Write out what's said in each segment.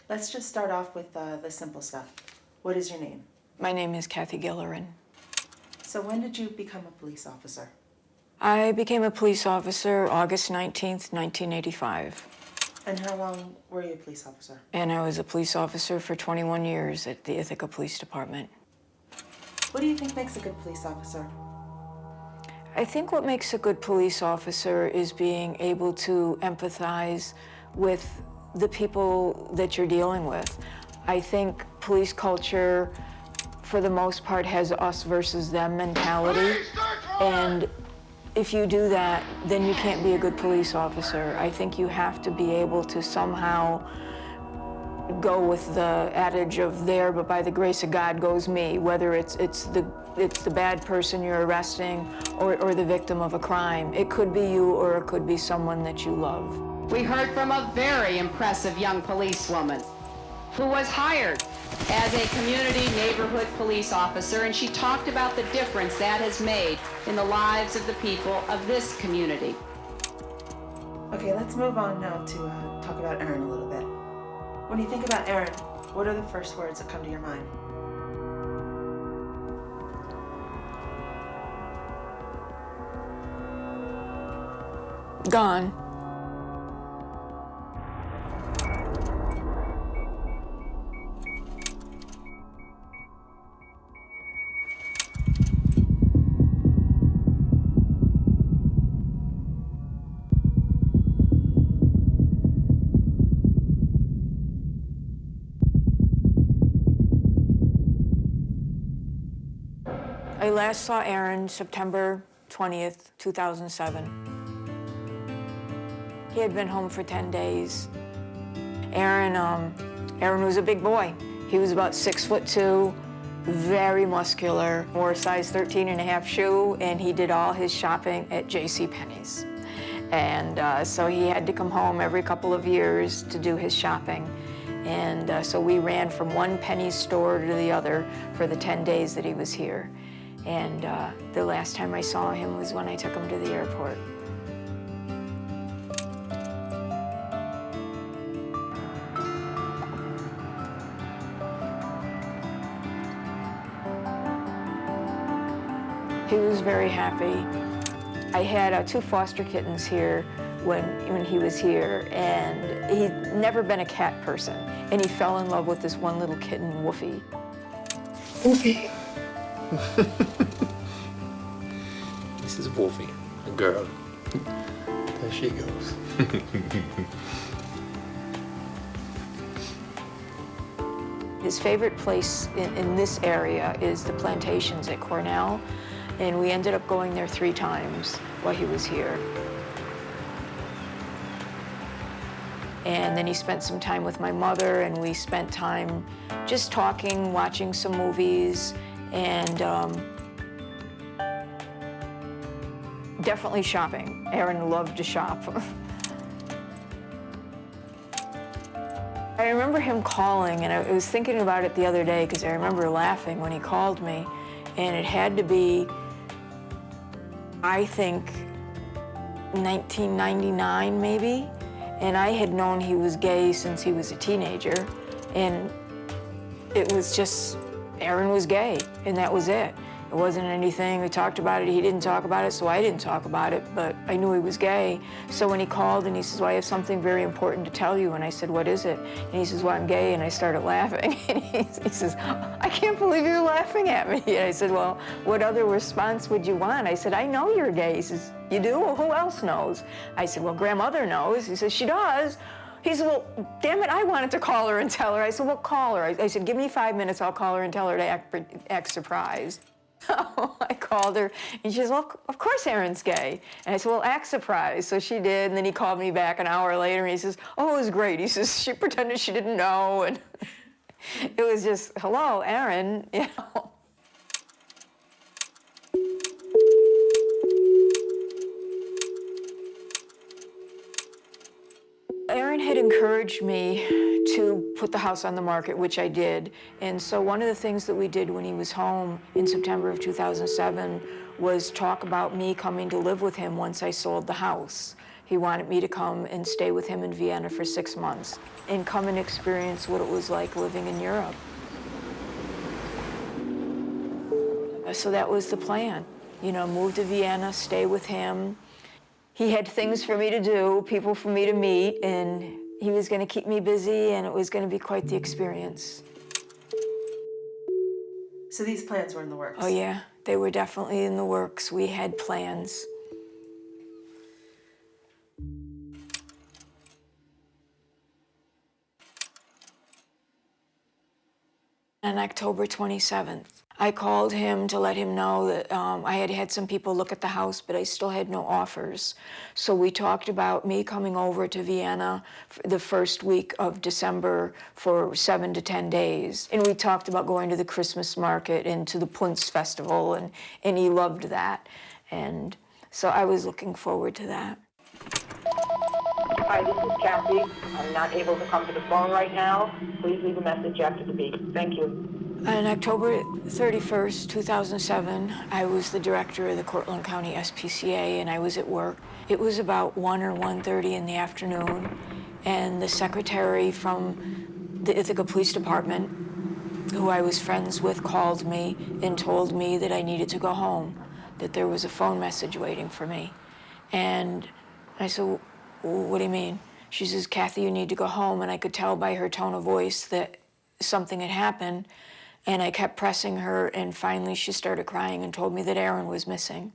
Let's just start off with the simple stuff. What is your name? My name is Kathy Gillerin. So when did you become a police officer? I became a police officer August 19th, 1985. And how long were you a police officer? And I was a police officer for 21 years at the Ithaca Police Department. What do you think makes a good police officer? I think what makes a good police officer is being able to empathize with the people that you're dealing with. I think police culture, for the most part, has us versus them mentality. And if you do that, then you can't be a good police officer. I think you have to be able to somehow go with the adage of there, but by the grace of God goes me, whether it's the bad person you're arresting or the victim of a crime. It could be you or it could be someone that you love. We heard from a very impressive young policewoman who was hired as a community neighborhood police officer, and she talked about the difference that has made in the lives of the people of this community. Okay, let's move on now to talk about AERYN a little bit. When you think about AERYN, what are the first words that come to your mind? Gone. I last saw AERYN September 20th, 2007. He had been home for 10 days. AERYN was a big boy. He was about 6'2", very muscular, wore a size 13 and a half shoe, and he did all his shopping at JCPenney's. And so he had to come home every couple of years to do his shopping. And so we ran from one Penny's store to the other for the 10 days that he was here. And the last time I saw him was when I took him to the airport. He was very happy. I had 2 foster kittens here when he was here, and he'd never been a cat person. And he fell in love with this one little kitten, Woofy. Woofy. This is Wolfie, a girl. There she goes. His favorite place in this area is the plantations at Cornell, and we ended up going there 3 times while he was here. And then he spent some time with my mother, and we spent time just talking, watching some movies, and definitely shopping. AERYN loved to shop. I remember him calling, and I was thinking about it the other day because I remember laughing when he called me, and it had to be, I think, 1999 maybe, and I had known he was gay since he was a teenager, and it was just, AERYN was gay, and that was it. It wasn't anything, we talked about it, he didn't talk about it, so I didn't talk about it, but I knew he was gay. So when he called and he says, well, I have something very important to tell you, and I said, what is it? And he says, well, I'm gay, and I started laughing. And he says, I can't believe you're laughing at me. And I said, well, what other response would you want? I said, I know you're gay. He says, you do? Well, who else knows? I said, well, grandmother knows. He says, she does. He said, well, damn it, I wanted to call her and tell her. I said, well, call her. I said, give me 5 minutes, I'll call her and tell her to act surprised. So I called her, and she says, well, of course AERYN's gay. And I said, well, act surprised. So she did, and then he called me back an hour later, and he says, oh, it was great. He says, she pretended she didn't know, and it was just, hello, AERYN, you know. AERYN had encouraged me to put the house on the market, which I did. And so one of the things that we did when he was home in September of 2007 was talk about me coming to live with him once I sold the house. He wanted me to come and stay with him in Vienna for 6 months and come and experience what it was like living in Europe. So that was the plan. You know, move to Vienna, stay with him. He had things for me to do, people for me to meet, and he was going to keep me busy, and it was going to be quite the experience. So these plans were in the works? Oh, yeah, they were definitely in the works. We had plans. On October 27th, I called him to let him know that I had had some people look at the house, but I still had no offers. So we talked about me coming over to Vienna for the first week of December for 7 to 10 days. And we talked about going to the Christmas market and to the Punsch Festival, and he loved that. And so I was looking forward to that. Hi, this is Kathy. I'm not able to come to the phone right now. Please leave a message after the beep. Thank you. On October 31st, 2007, I was the director of the Cortland County SPCA, and I was at work. It was about 1 or 1:30 in the afternoon, and the secretary from the Ithaca Police Department, who I was friends with, called me and told me that I needed to go home, that there was a phone message waiting for me. And I said, what do you mean? She says, Kathy, you need to go home. And I could tell by her tone of voice that something had happened. And I kept pressing her, and finally she started crying and told me that AERYN was missing.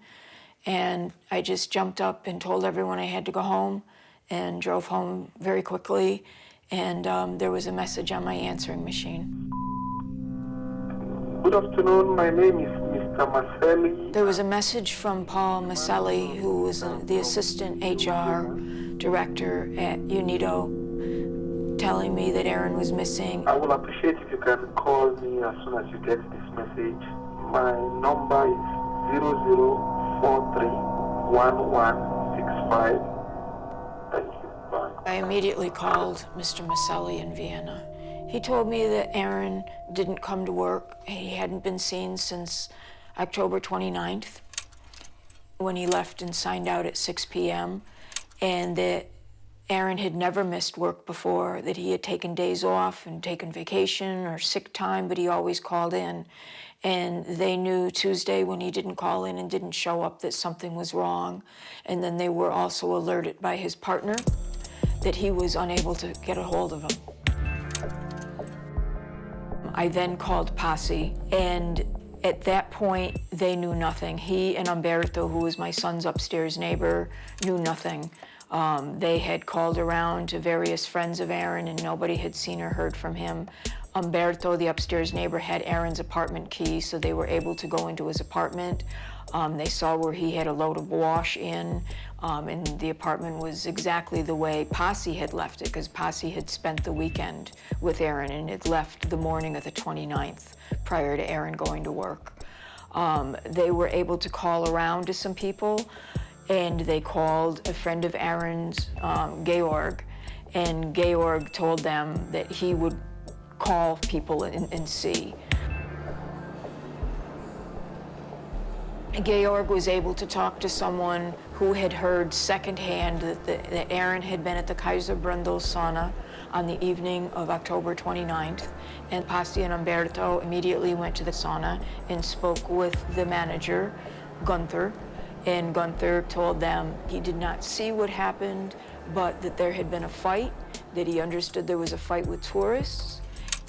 And I just jumped up and told everyone I had to go home and drove home very quickly. And there was a message on my answering machine. Good afternoon, my name is Mr. Maselli. There was a message from Paul Maselli, who was the assistant HR director at UNIDO, telling me that AERYN was missing. I will appreciate if you can call me as soon as you get this message. My number is 00431165. Thank you. Bye. I immediately called Mr. Maselli in Vienna. He told me that AERYN didn't come to work. He hadn't been seen since October 29th, when he left and signed out at 6 p.m., and that AERYN had never missed work before, that he had taken days off and taken vacation or sick time, but he always called in. And they knew Tuesday when he didn't call in and didn't show up that something was wrong. And then they were also alerted by his partner that he was unable to get a hold of him. I then called Posse, and at that point, they knew nothing. He and Umberto, who was my son's upstairs neighbor, knew nothing. They had called around to various friends of AERYN, and nobody had seen or heard from him. Umberto, the upstairs neighbor, had AERYN's apartment key, so they were able to go into his apartment. They saw where he had a load of wash in, and the apartment was exactly the way Posse had left it, because Posse had spent the weekend with AERYN and had left the morning of the 29th prior to AERYN going to work. They were able to call around to some people, and they called a friend of AERYN's, Georg, and Georg told them that he would call people and see. Georg was able to talk to someone who had heard secondhand that AERYN had been at the Kaiser Brundel sauna on the evening of October 29th, and Posse and Umberto immediately went to the sauna and spoke with the manager, Gunther, and Gunther told them he did not see what happened, but that there had been a fight, that he understood there was a fight with tourists,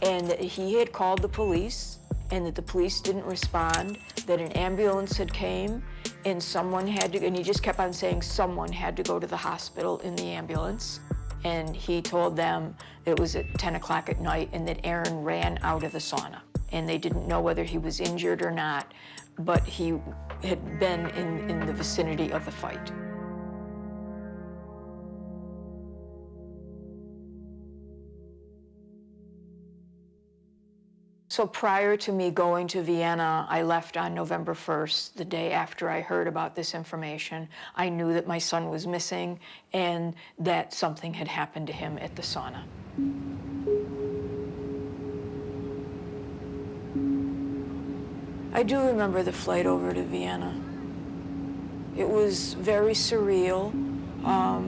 and that he had called the police, and that the police didn't respond, that an ambulance had came, and someone had to, and he just kept on saying someone had to go to the hospital in the ambulance. And he told them it was at 10 o'clock at night and that AERYN ran out of the sauna. And they didn't know whether he was injured or not, but he had been in the vicinity of the fight. So prior to me going to Vienna, I left on November 1st, the day after I heard about this information. I knew that my son was missing and that something had happened to him at the sauna. I do remember the flight over to Vienna. It was very surreal. I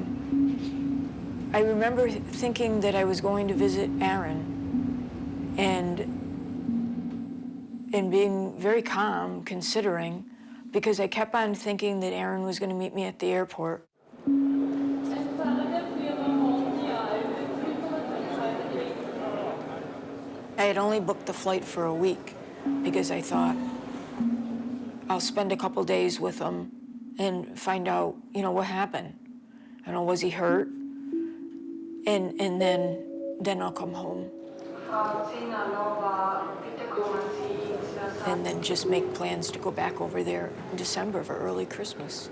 remember thinking that I was going to visit AERYN and being very calm, considering, because I kept on thinking that AERYN was going to meet me at the airport. I had only booked the flight for a week because I thought I'll spend a couple days with him and find out, you know, what happened. I don't know, was he hurt? And then I'll come home. And then just make plans to go back over there in December for early Christmas.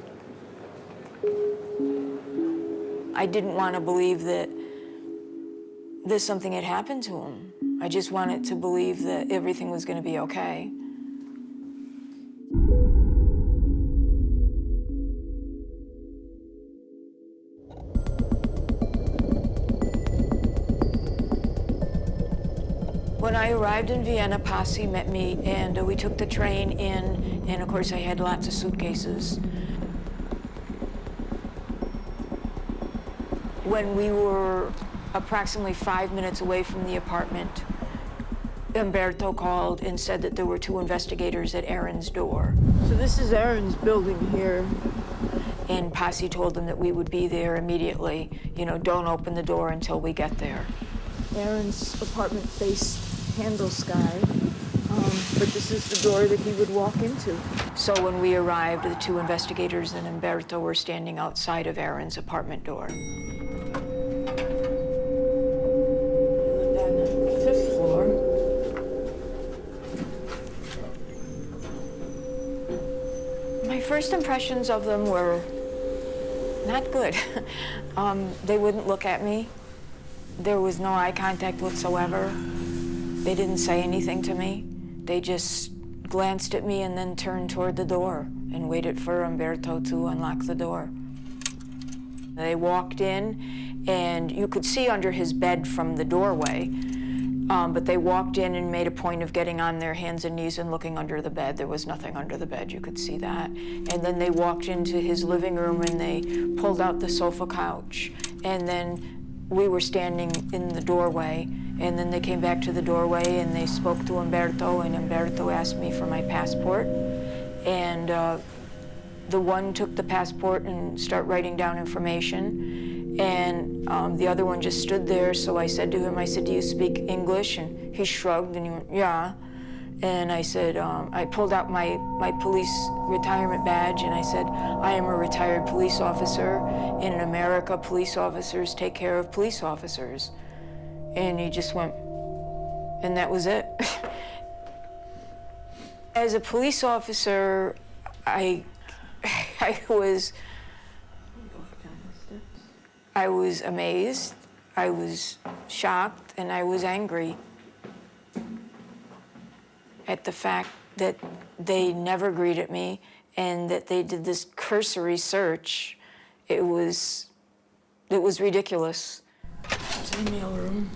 I didn't want to believe that something had happened to him. I just wanted to believe that everything was going to be okay. When I arrived in Vienna, Pasi met me, and we took the train in, and of course I had lots of suitcases. When we were approximately 5 minutes away from the apartment, Umberto called and said that there were 2 investigators at AERYN's door. So this is AERYN's building here. And Pasi told them that we would be there immediately. You know, don't open the door until we get there. AERYN's apartment faced Handel Sky, but this is the door that he would walk into. So when we arrived, the 2 investigators and Umberto were standing outside of AERYN's apartment door. He lived on the 5th floor. My first impressions of them were not good. They wouldn't look at me. There was no eye contact whatsoever. They didn't say anything to me. They just glanced at me and then turned toward the door and waited for Umberto to unlock the door. They walked in, and you could see under his bed from the doorway, but they walked in and made a point of getting on their hands and knees and looking under the bed. There was nothing under the bed, you could see that. And then they walked into his living room and they pulled out the sofa couch, and then we were standing in the doorway. And then they came back to the doorway and they spoke to Umberto, and Umberto asked me for my passport. And the one took the passport and started writing down information. And the other one just stood there, so I said to him, I said, do you speak English? And he shrugged and he went, yeah. And I said, I pulled out my police retirement badge and I said, I am a retired police officer, and in America, police officers take care of police officers. And he just went, and that was it. As a police officer, I was amazed, I was shocked, and I was angry at the fact that they never greeted me and that they did this cursory search. It was ridiculous. It's the mail room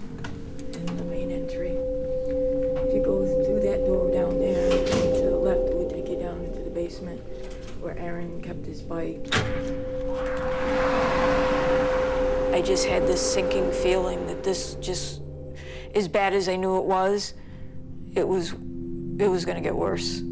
in the main entry. If you go through that door down there, and to the left, it would take you down into the basement where AERYN kept his bike. I just had this sinking feeling that this, just as bad as I knew it was going to get worse.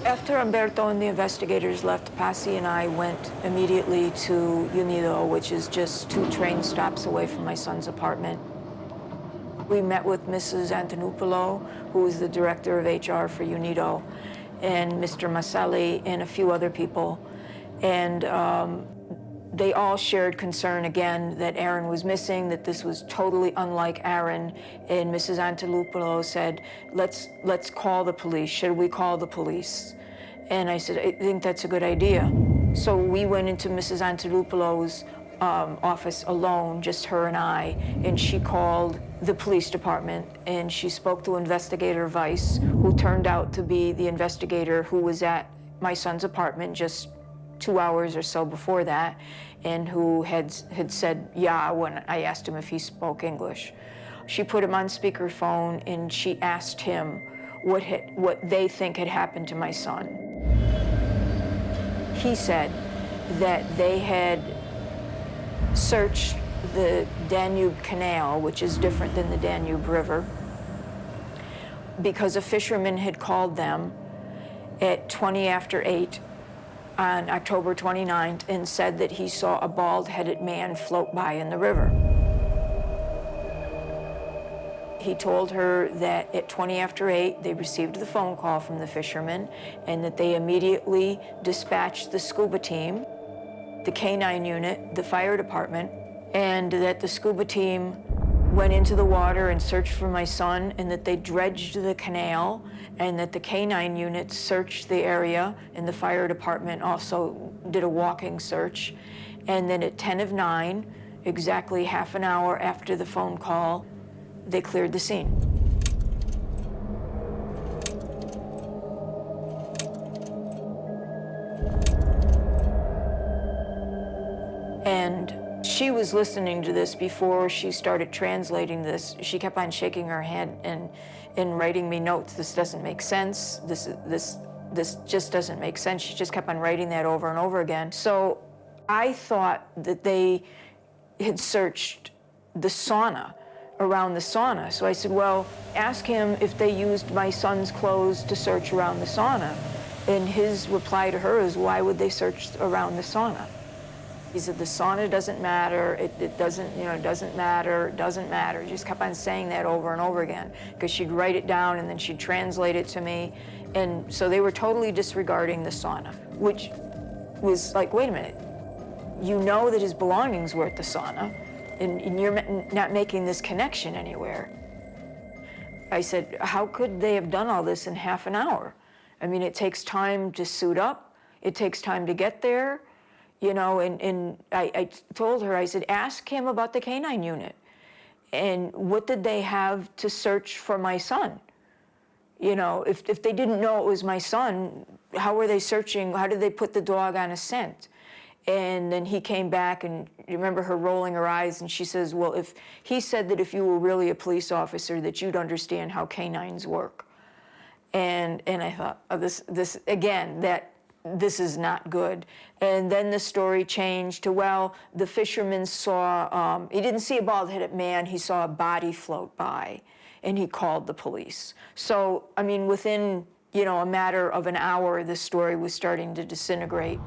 After Umberto and the investigators left, Pasi and I went immediately to Unido, which is just 2 train stops away from my son's apartment. We met with Mrs. Antonopoulou, who is the director of HR for Unido, and Mr. Maselli and a few other people. And they all shared concern again that AERYN was missing, that this was totally unlike AERYN. And Mrs. Antonopoulou said, let's call the police. Should we call the police? And I said, I think that's a good idea. So we went into Mrs. Antonopoulou's office alone, just her and I, and she called the police department, and she spoke to Investigator Weiss, who turned out to be the investigator who was at my son's apartment just 2 hours or so before that, and who had said yeah when I asked him if he spoke English. She put him on speakerphone, and she asked him what they think had happened to my son. he said that they had searched the Danube Canal, which is different than the Danube River, because a fisherman had called them at 20 after 8 on October 29th and said that he saw a bald-headed man float by in the river. He told her that at 20 after 8, they received the phone call from the fisherman and that they immediately dispatched the scuba team, the K-9 unit, the fire department, and that the scuba team went into the water and searched for my son, and that they dredged the canal, and that the K-9 unit searched the area, and the fire department also did a walking search. And then at 10 of 9, exactly half an hour after the phone call, they cleared the scene. And she was listening to this before she started translating this. She kept on shaking her head and writing me notes. This doesn't make sense. This just doesn't make sense. She just kept on writing that over and over again. So I thought that they had searched the sauna, around the sauna. So I said, well, ask him if they used my son's clothes to search around the sauna. And his reply to her is, why would they search around the sauna? He said, the sauna doesn't matter, it doesn't, it doesn't matter, it doesn't matter. He just kept on saying that over and over again, because she'd write it down and then she'd translate it to me. And so they were totally disregarding the sauna, which was like, wait a minute, you know that his belongings were at the sauna, and you're not making this connection anywhere. I said, how could they have done all this in half an hour? I mean, it takes time to suit up, it takes time to get there. And I told her, I said, ask him about the K-9 unit. And what did they have to search for my son? If they didn't know it was my son, how were they searching? How did they put the dog on a scent? And then he came back, and you remember her rolling her eyes, and she says, well, if he said that if you were really a police officer, that you'd understand how K-9s work. And I thought, oh, this again, that this is not good. And then the story changed to, well, the fisherman saw, he didn't see a bald-headed man, he saw a body float by, and he called the police. So, I mean, within, a matter of an hour, the story was starting to disintegrate.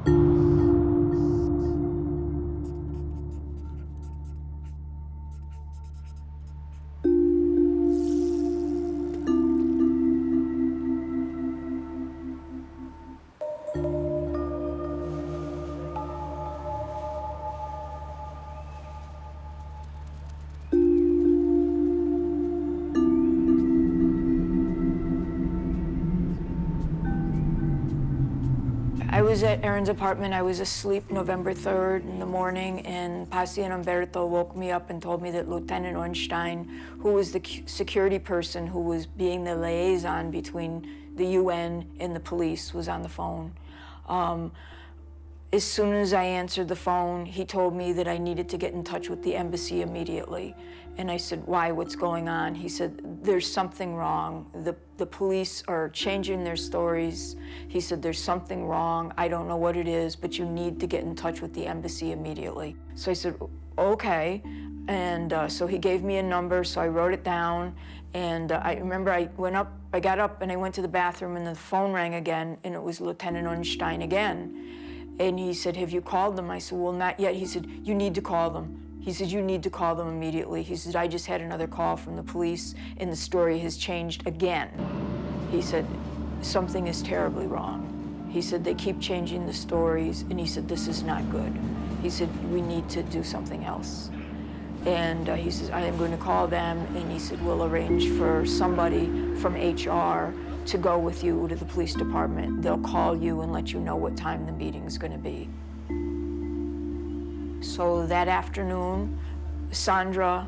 I was at AERYN's apartment. I was asleep November 3rd in the morning, and Pasi and Umberto woke me up and told me that Lieutenant Ornstein, who was the security person who was being the liaison between the UN and the police, was on the phone. As soon as I answered the phone, he told me that I needed to get in touch with the embassy immediately. And I said, why, what's going on? He said, there's something wrong. The police are changing their stories. He said, there's something wrong. I don't know what it is, but you need to get in touch with the embassy immediately. So I said, okay. And so he gave me a number, so I wrote it down. And I remember I got up and I went to the bathroom, and the phone rang again, and it was Lieutenant Ornstein again. And he said, have you called them? I said, well, not yet. He said, you need to call them. He said, you need to call them immediately. He said, I just had another call from the police, and the story has changed again. He said, something is terribly wrong. He said, they keep changing the stories, and he said, this is not good. He said, we need to do something else. And he says, I am going to call them, and he said, we'll arrange for somebody from HR to go with you to the police department. They'll call you and let you know what time the meeting's going to be. So that afternoon, Sandra,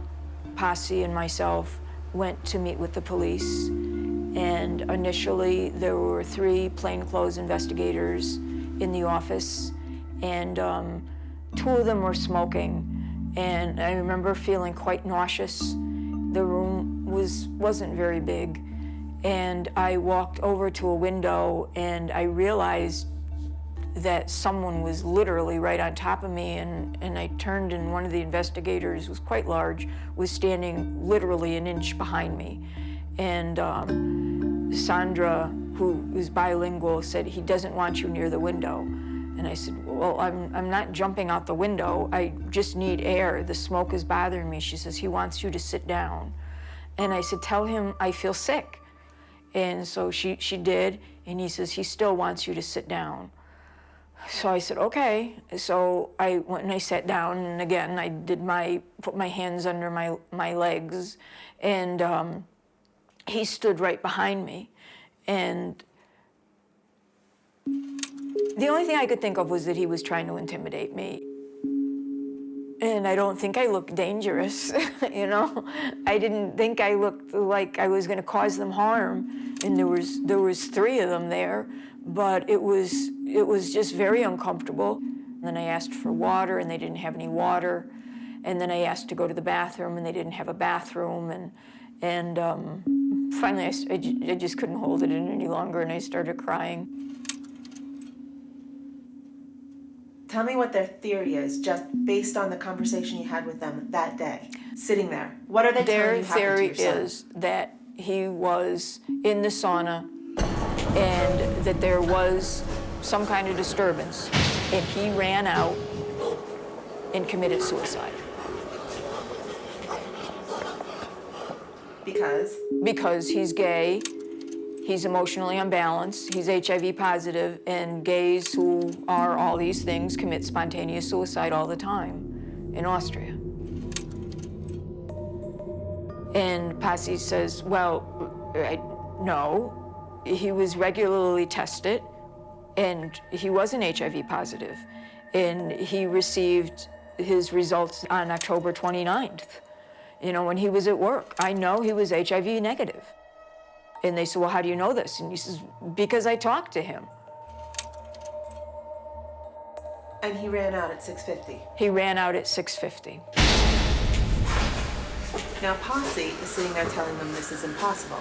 Pasi, and myself went to meet with the police. And initially, there were 3 plainclothes investigators in the office, and 2 of them were smoking. And I remember feeling quite nauseous. The room wasn't very big. And I walked over to a window, and I realized that someone was literally right on top of me, and I turned, and one of the investigators, was quite large, was standing literally an inch behind me. And Sandra, who is bilingual, said, "He doesn't want you near the window." And I said, "Well, I'm not jumping out the window. I just need air. The smoke is bothering me." She says, "He wants you to sit down." And I said, "Tell him I feel sick." And so she did, and he says, "He still wants you to sit down." So I said, "Okay." So I went and I sat down, and again, I did put my hands under my legs, and he stood right behind me. And the only thing I could think of was that he was trying to intimidate me. And I don't think I looked dangerous, you know? I didn't think I looked like I was gonna cause them harm. And there was 3 of them there, but it was just very uncomfortable. And then I asked for water, and they didn't have any water. And then I asked to go to the bathroom, and they didn't have a bathroom. And finally, I just couldn't hold it in any longer, and I started crying. Tell me what their theory is, just based on the conversation you had with them that day, sitting there. What are they telling you happened to your son? Their theory is that he was in the sauna and that there was some kind of disturbance, and he ran out and committed suicide. Because? Because he's gay, he's emotionally unbalanced, he's HIV positive, and gays who are all these things commit spontaneous suicide all the time in Austria. And Pasi says, well, no, he was regularly tested, and he wasn't HIV positive, and he received his results on October 29th. You know, when he was at work. I know he was HIV negative. And they said, well, how do you know this? And he says, because I talked to him. And he ran out at 6:50. He ran out at 6:50. Now, Posse is sitting there telling them this is impossible.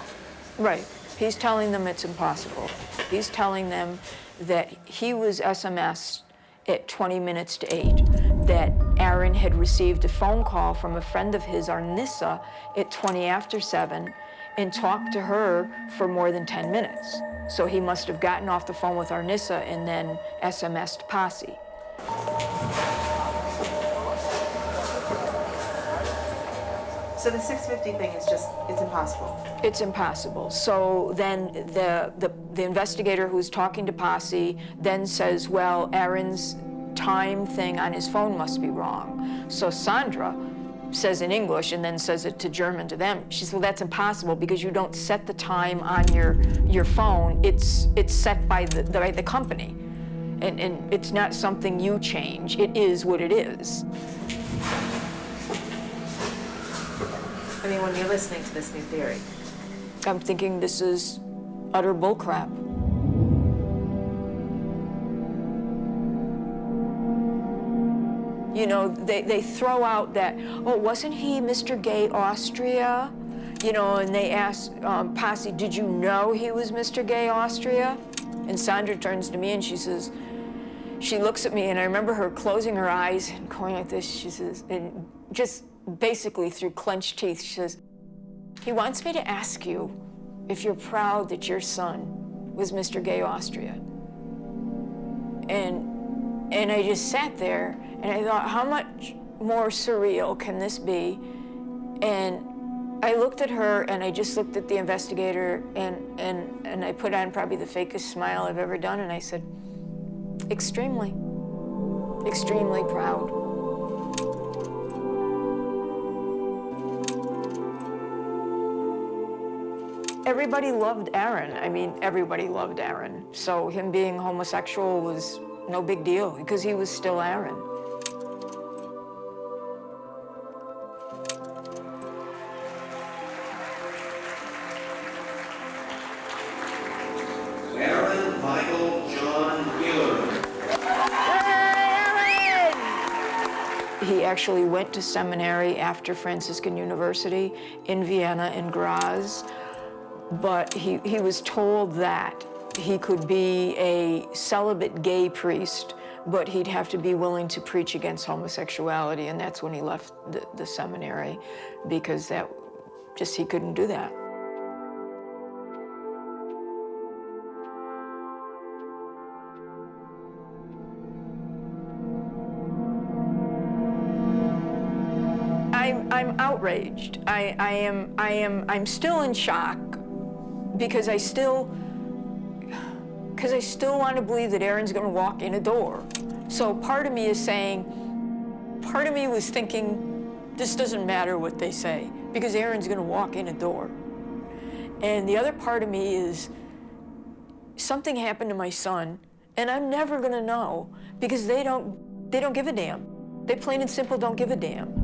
Right. He's telling them it's impossible. He's telling them that he was SMS'd at 20 minutes to 8, that AERYN had received a phone call from a friend of his, Arnissa, at 20 after 7, and talked to her for more than 10 minutes. So he must have gotten off the phone with Arnissa and then SMS'd Posse. So the 6:50 thing is just, it's impossible. It's impossible. So then the investigator who's talking to Posse then says, well, AERYN's time thing on his phone must be wrong. So Sandra says in English and then says it to German to them. She says, well, that's impossible because you don't set the time on your phone. It's set by the company. And it's not something you change. It is what it is. I mean, when you're listening to this new theory. I'm thinking this is utter bullcrap. You know, they throw out that, oh, wasn't he Mr. Gay Austria? You know, and they ask Posse, did you know he was Mr. Gay Austria? And Sandra turns to me and she says, she looks at me, and I remember her closing her eyes and going like this. She says, and just basically through clenched teeth, she says, he wants me to ask you if you're proud that your son was Mr. Gay Austria. And I just sat there and I thought, how much more surreal can this be? And I looked at her and I just looked at the investigator and I put on probably the fakest smile I've ever done, and I said, extremely, extremely proud. Everybody loved AERYN. I mean, everybody loved AERYN. So him being homosexual was no big deal because he was still AERYN. AERYN Michael John Gillern. He actually went to seminary after Franciscan University in Vienna and Graz. But he was told that He could be a celibate gay priest, but he'd have to be willing to preach against homosexuality, and that's when he left the seminary, because he couldn't do that. I'm outraged. I'm still in shock, because I still want to believe that AERYN's going to walk in a door. So part of me is saying, part of me was thinking, this doesn't matter what they say, because AERYN's going to walk in a door. And the other part of me is, something happened to my son, and I'm never going to know, because they don't give a damn. They plain and simple don't give a damn.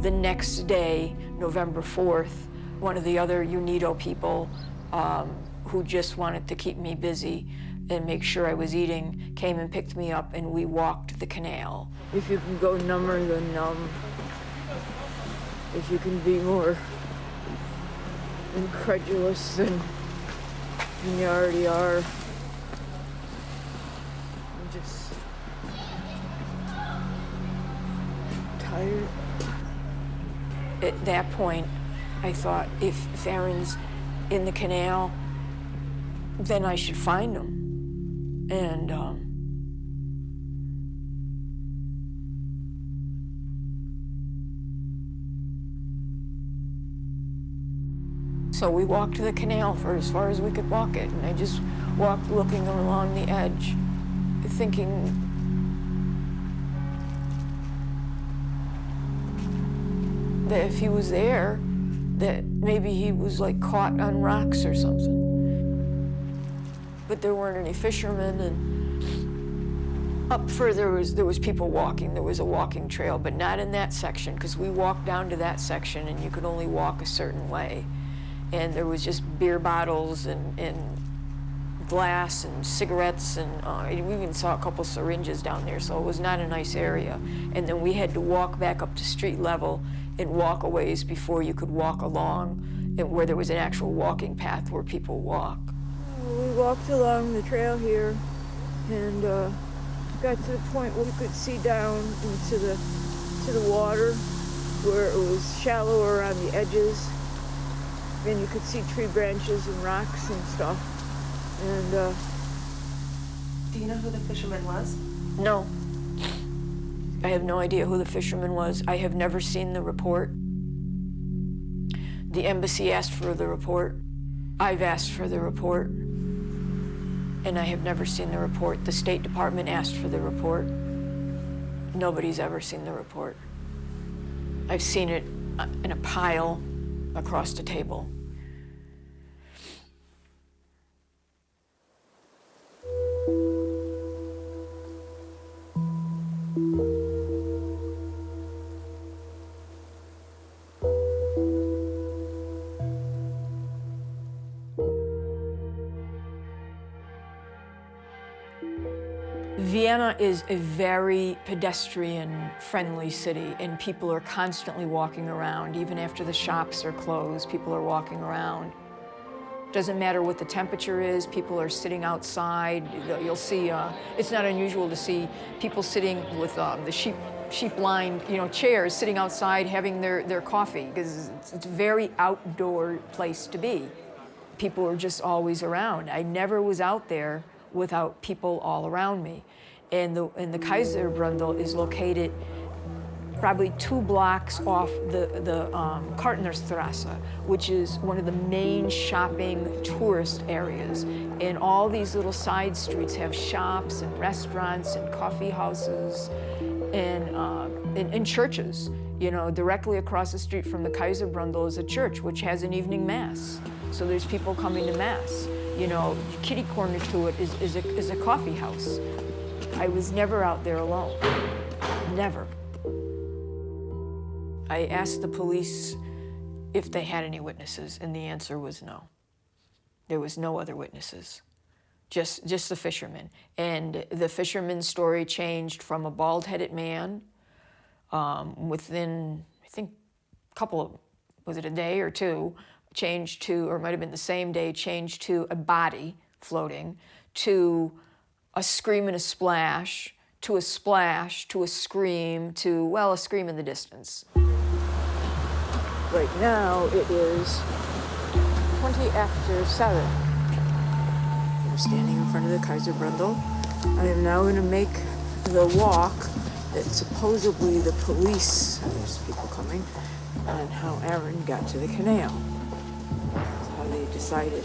The next day, November 4th, one of the other UNIDO people who just wanted to keep me busy and make sure I was eating came and picked me up, and we walked the canal. If you can go number than numb, if you can be more incredulous than you already are, I'm just tired. At that point, I thought, if AERYN's in the canal, then I should find him. And so we walked the canal for as far as we could walk it, and I just walked looking along the edge, thinking, that if he was there, that maybe he was like caught on rocks or something. But there weren't any fishermen, and up further there was people walking. There was a walking trail, but not in that section, because we walked down to that section and you could only walk a certain way. And there was just beer bottles and glass and cigarettes, and we even saw a couple syringes down there, so it was not a nice area. And then we had to walk back up to street level and walk a ways before you could walk along, and where there was an actual walking path where people walk. We walked along the trail here and got to the point where we could see down into the water, where it was shallower on the edges, and you could see tree branches and rocks and stuff. And do you know who the fisherman was? No. I have no idea who the fisherman was. I have never seen the report. The embassy asked for the report. I've asked for the report, and I have never seen the report. The State Department asked for the report. Nobody's ever seen the report. I've seen it in a pile across the table. Vienna is a very pedestrian-friendly city, and people are constantly walking around. Even after the shops are closed, people are walking around. Doesn't matter what the temperature is, people are sitting outside. You'll see, it's not unusual to see people sitting with the sheep-lined, chairs, sitting outside having their coffee, because it's a very outdoor place to be. People are just always around. I never was out there without people all around me. And the Kaiserbrunndel is located probably 2 blocks off the Kartnerstrasse, which is one of the main shopping tourist areas. And all these little side streets have shops and restaurants and coffee houses and churches. Directly across the street from the Kaiserbrunndel is a church, which has an evening mass. So there's people coming to mass. Kitty corner to it is a coffee house. I was never out there alone, never. I asked the police if they had any witnesses, and the answer was no. There was no other witnesses, just the fishermen. And the fisherman's story changed from a bald-headed man within, I think, a couple of, was it a day or two, changed to, or it might have been the same day, changed to a body floating, to a scream and a splash, to a splash, to a scream, to, well, a scream in the distance. Right now it is 20 after 7. We're standing in front of the Kaiser Brundle. I am now going to make the walk that supposedly the police, there's people coming, on how AERYN got to the canal. That's how they decided.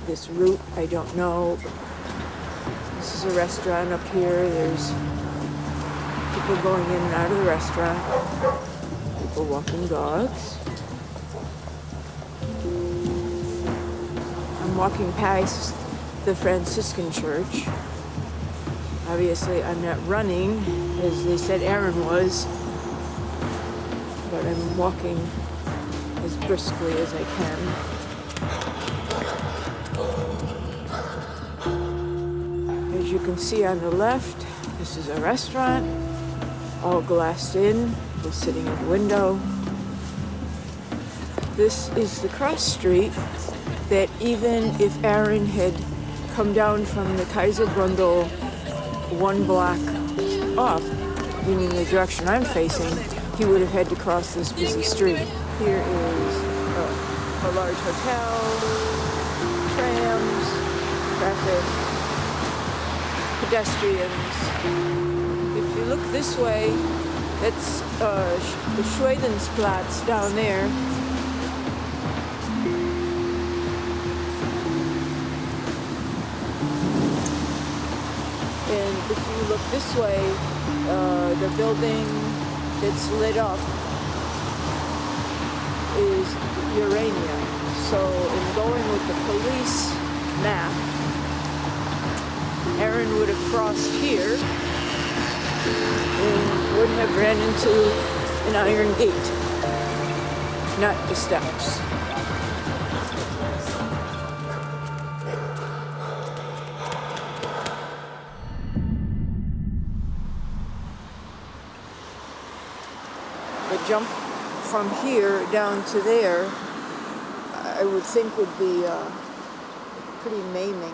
This route, I don't know. This is a restaurant up here. There's people going in and out of the restaurant. People walking dogs. I'm walking past the Franciscan church. Obviously, I'm not running, as they said AERYN was, but I'm walking as briskly as I can. As you can see on the left, this is a restaurant, all glassed in, people sitting in the window. This is the cross street that even if AERYN had come down from the Kaiser Brundle 1 block up, meaning the direction I'm facing, he would have had to cross this busy street. Here is a large hotel, trams, traffic, pedestrians. If you look this way, that's the Schwedensplatz down there. And if you look this way, the building that's lit up is Urania. So in going with the police map, AERYN would have crossed here and would have ran into an iron gate, not the steps. The jump from here down to there, I would think would be pretty maiming.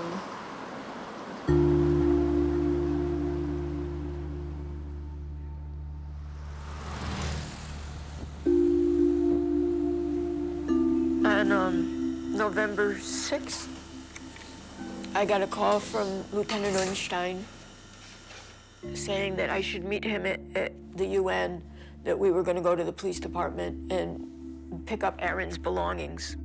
On November 6th, I got a call from Lieutenant Unstein saying that I should meet him at the UN, that we were going to go to the police department and pick up AERYN's belongings.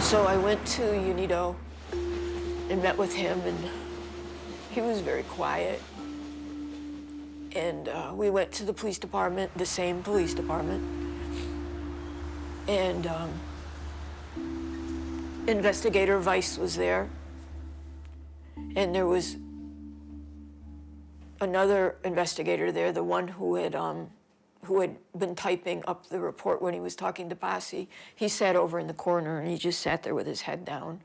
So I went to UNIDO and met with him, and he was very quiet. And we went to the police department, the same police department, and Investigator Weiss was there, and there was another investigator there, the one who had been typing up the report when he was talking to Bassi. He sat over in the corner, and he just sat there with his head down.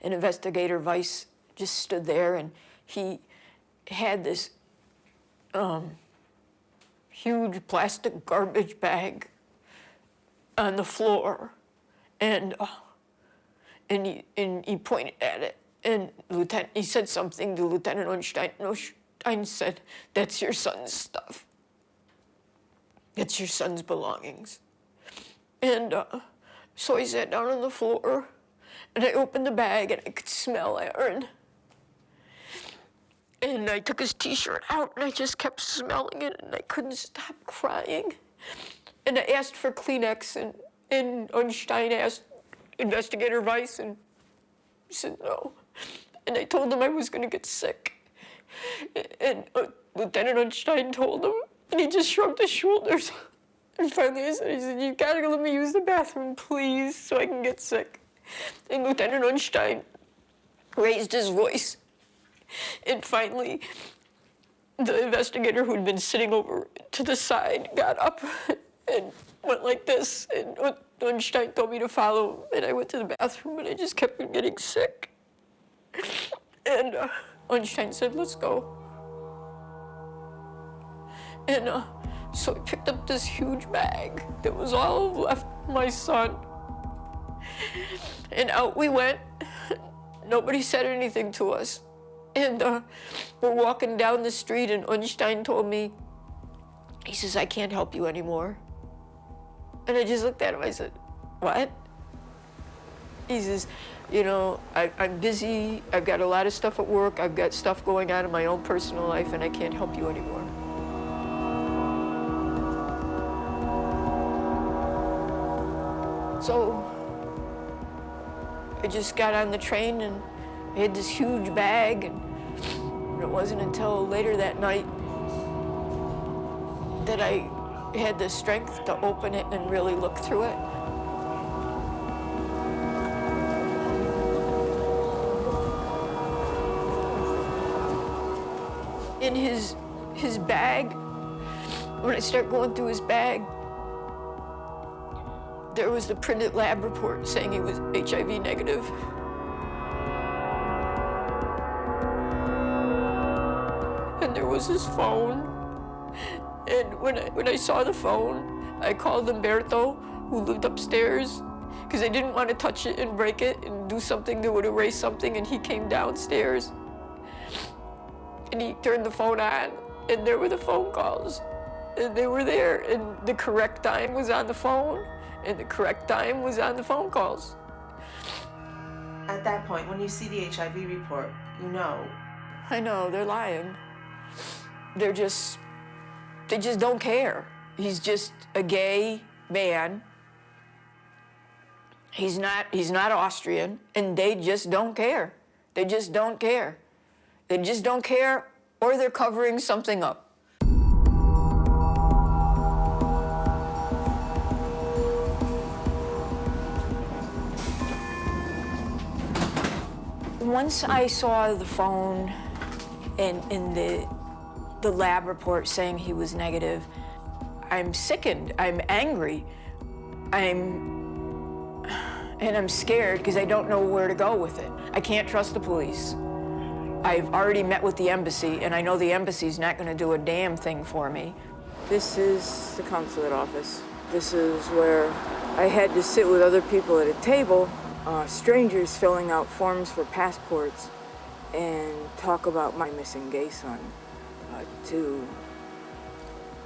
And Investigator Weiss just stood there, and he had this huge plastic garbage bag on the floor, and he pointed at it, and he said something to Lieutenant Unstein. Unstein said, "That's your son's stuff. That's your son's belongings." And so I sat down on the floor, and I opened the bag, and I could smell AERYN. And I took his T-shirt out, and I just kept smelling it, and I couldn't stop crying. And I asked for Kleenex, and Unstein asked Investigator Weiss, and he said no. And I told him I was going to get sick. And Lieutenant Unstein told him, and he just shrugged his shoulders. And finally I said, "You gotta let me use the bathroom, please, so I can get sick." And Lieutenant Unstein raised his voice. And finally, the investigator who'd been sitting over to the side got up, and went like this, and Einstein told me to follow, and I went to the bathroom, and I just kept on getting sick. And Einstein said, let's go. And so I picked up this huge bag that was all left my son. And out we went. Nobody said anything to us. And we're walking down the street, and Einstein told me, he says, I can't help you anymore. And I just looked at him, I said, what? He says, you know, I'm busy, I've got a lot of stuff at work, I've got stuff going on in my own personal life, and I can't help you anymore. So I just got on the train, and I had this huge bag, and it wasn't until later that night that I had the strength to open it and really look through it. In his bag, when I start going through his bag, there was the printed lab report saying he was HIV negative. And there was his phone. And when I saw the phone, I called Umberto, who lived upstairs, because I didn't want to touch it and break it and do something that would erase something, and he came downstairs. And he turned the phone on, and there were the phone calls. And they were there, and the correct time was on the phone, and the correct time was on the phone calls. At that point, when you see the HIV report, you know. I know, they're lying. They just don't care. He's just a gay man. He's not Austrian, and they just don't care. They just don't care. They just don't care, or they're covering something up. Once I saw the phone and in the lab report saying he was negative, I'm sickened, I'm angry, and I'm scared because I don't know where to go with it. I can't trust the police. I've already met with the embassy, and I know the embassy's not going to do a damn thing for me. This is the consulate office. This is where I had to sit with other people at a table, strangers filling out forms for passports, and talk about my missing gay son to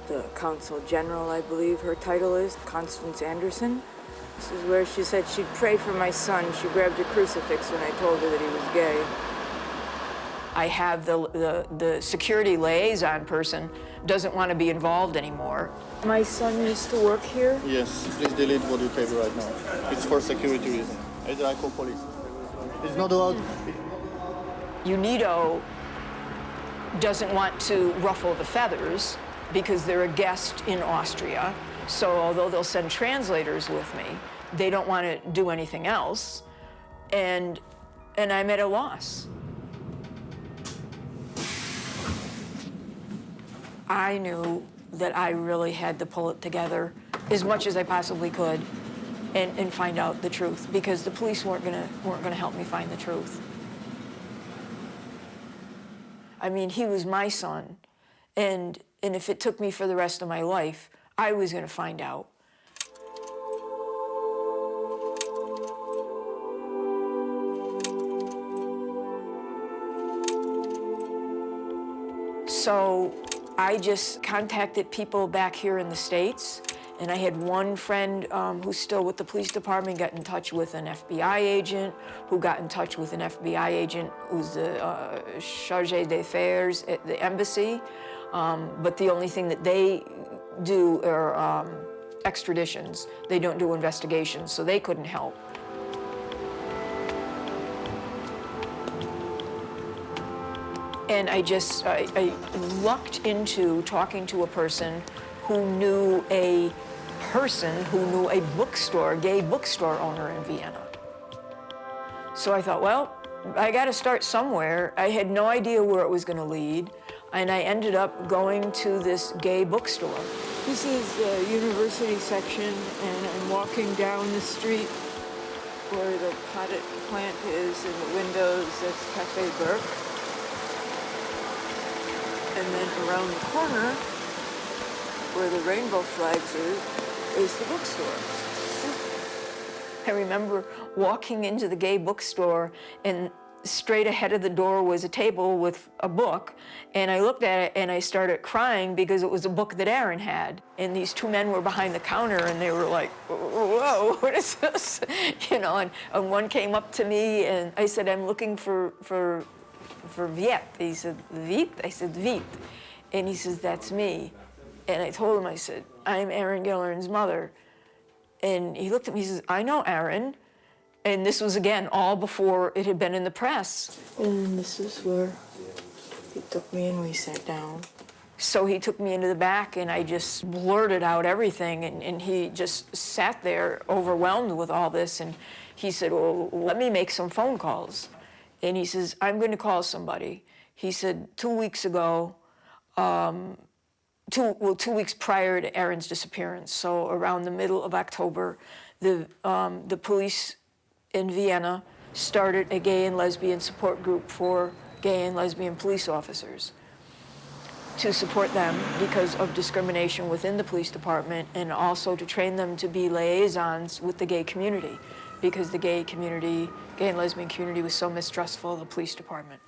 the Consul General, I believe her title is, Constance Anderson. This is where she said she'd pray for my son. She grabbed a crucifix when I told her that he was gay. I have the security liaison person doesn't want to be involved anymore. My son used to work here. Yes, please delete what you type right now. It's for security reasons. Either I call police. It's not allowed. UNIDO doesn't want to ruffle the feathers because they're a guest in Austria. So although they'll send translators with me, they don't want to do anything else. And I'm at a loss. I knew that I really had to pull it together as much as I possibly could and find out the truth, because the police weren't gonna help me find the truth. I mean, he was my son, and if it took me for the rest of my life, I was gonna find out. So I just contacted people back here in the States, and I had one friend who's still with the police department, got in touch with an FBI agent, who got in touch with an FBI agent who's the chargé d'affaires at the embassy. But the only thing that they do are extraditions. They don't do investigations, so they couldn't help. And I lucked into talking to a person who knew a bookstore, gay bookstore owner in Vienna. So I thought, well, I got to start somewhere. I had no idea where it was going to lead, and I ended up going to this gay bookstore. This is the university section, and I'm walking down the street where the potted plant is in the windows. That's Cafe Burke. And then around the corner, where the rainbow flags are, is the bookstore. I remember walking into the gay bookstore, and straight ahead of the door was a table with a book, and I looked at it and I started crying because it was a book that AERYN had. And these two men were behind the counter and they were like, whoa, what is this? You know, and one came up to me and I said, I'm looking for Viet. He said, Viet? I said, Viet. And he says, that's me. And I told him, I said, I'm AERYN GILLERN's mother. And he looked at me, he says, I know AERYN. And this was, again, all before it had been in the press. And this is where he took me and we sat down. So he took me into the back and I just blurted out everything, and he just sat there overwhelmed with all this, and he said, well, let me make some phone calls. And he says, I'm going to call somebody. He said 2 weeks ago, 2 weeks prior to AERYN's disappearance, so around the middle of October, the police in Vienna started a gay and lesbian support group for gay and lesbian police officers to support them because of discrimination within the police department, and also to train them to be liaisons with the gay community, because the gay and lesbian community was so mistrustful of the police department.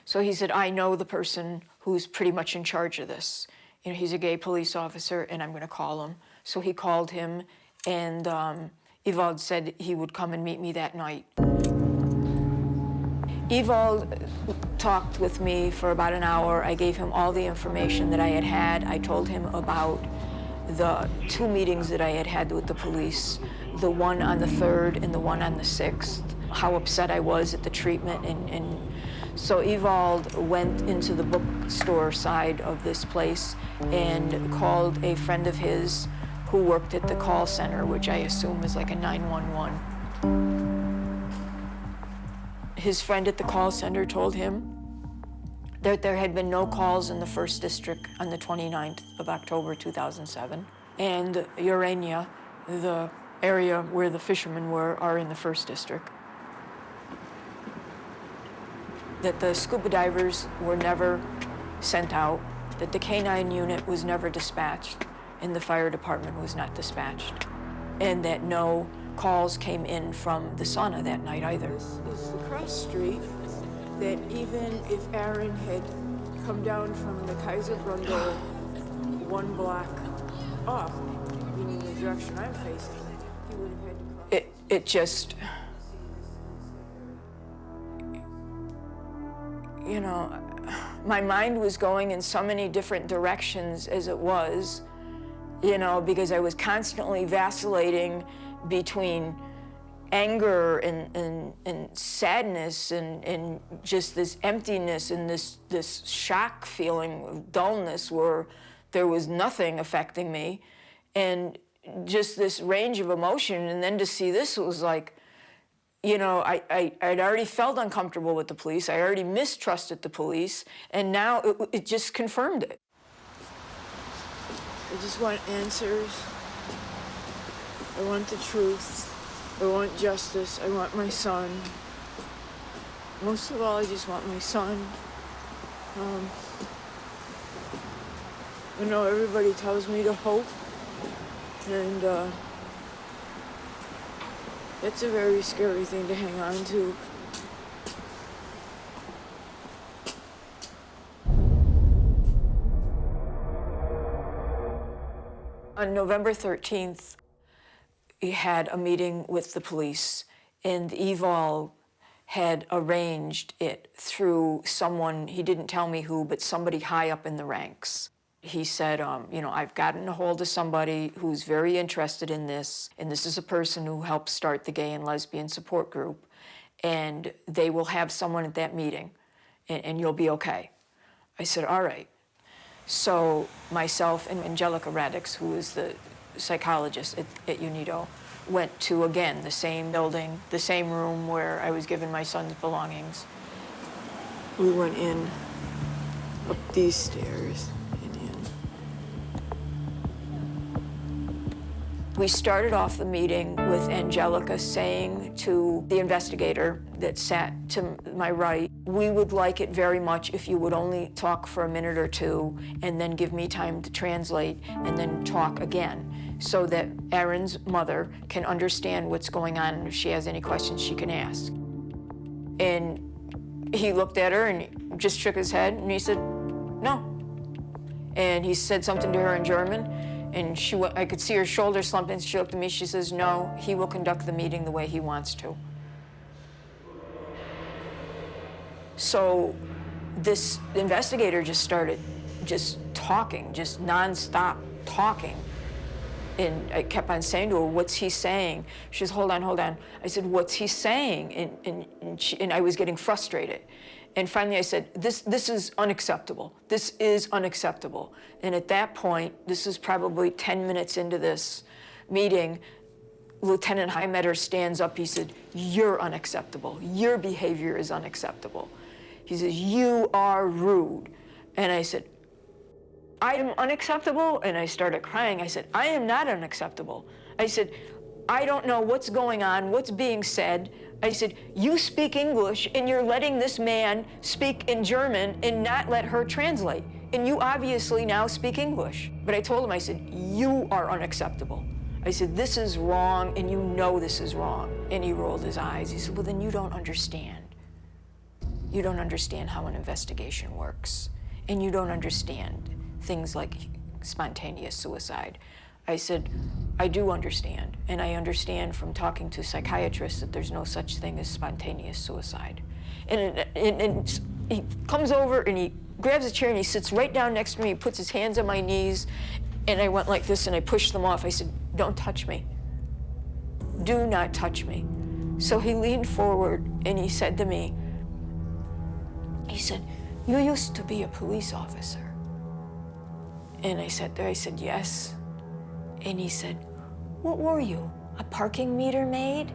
So he said, I know the person who's pretty much in charge of this. You know, he's a gay police officer and I'm gonna call him. So he called him, and Ewald said he would come and meet me that night. Ewald talked with me for about an hour. I gave him all the information that I had had. I told him about the 2 meetings that I had had with the police, the one on the 3rd and the one on the 6th, how upset I was at the treatment. And so Ewald went into the bookstore side of this place and called a friend of his who worked at the call center, which I assume is like a 911. His friend at the call center told him that there had been no calls in the 1st District on the 29th of October 2007. And Urania, the area where the fishermen were, are in the 1st District. That the scuba divers were never sent out, that the K-9 unit was never dispatched, and the fire department was not dispatched, and that no calls came in from the sauna that night either. This is the cross street that even if AERYN had come down from the Kaiserbrunndel 1 block up, meaning the direction I'm facing, he would have had to cross. It just, you know, my mind was going in so many different directions as it was, you know, because I was constantly vacillating between anger and sadness and just this emptiness and this shock feeling of dullness where there was nothing affecting me, and just this range of emotion. And then to see this, it was like, you know, I'd already felt uncomfortable with the police. I already mistrusted the police, and now it just confirmed it. I just want answers. I want the truth. I want justice. I want my son. Most of all, I just want my son. You know, everybody tells me to hope, and that's a very scary thing to hang on to. On November 13th, he had a meeting with the police, and Ewald had arranged it through someone, he didn't tell me who, but somebody high up in the ranks. He said, you know, I've gotten a hold of somebody who's very interested in this, and this is a person who helped start the gay and lesbian support group, and they will have someone at that meeting, and you'll be okay. I said, all right. So myself and Angelica Radix, who is the psychologist at UNIDO, went to, again, the same building, the same room where I was given my son's belongings. We went in up these stairs and in. We started off the meeting with Angelica saying to the investigator that sat to my right, we would like it very much if you would only talk for a minute or two and then give me time to translate and then talk again so that AERYN's mother can understand what's going on and if she has any questions she can ask. And he looked at her and he just shook his head and he said, no. And he said something to her in German. And I could see her shoulders slumping. She looked at me, she says, no, he will conduct the meeting the way he wants to. So this investigator just started just talking, just nonstop talking. And I kept on saying to her, what's he saying? She says, hold on, hold on. I said, what's he saying? And I was getting frustrated. And finally I said, this is unacceptable. This is unacceptable. And at that point, this is probably 10 minutes into this meeting, Lieutenant Heimetter stands up, he said, you're unacceptable. Your behavior is unacceptable. He says, you are rude. And I said, I am unacceptable? And I started crying. I said, I am not unacceptable. I said, I don't know what's going on, what's being said. I said, you speak English and you're letting this man speak in German and not let her translate. And you obviously now speak English. But I told him, I said, you are unacceptable. I said, this is wrong and you know this is wrong. And he rolled his eyes. He said, well, then you don't understand. You don't understand how an investigation works. And you don't understand things like spontaneous suicide. I said, I do understand, and I understand from talking to psychiatrists that there's no such thing as spontaneous suicide. And he comes over and he grabs a chair and he sits right down next to me, he puts his hands on my knees, and I went like this and I pushed them off. I said, don't touch me. Do not touch me. So he leaned forward and he said to me, he said, you used to be a police officer. And I sat there, I said, yes. And he said, what were you, a parking meter maid?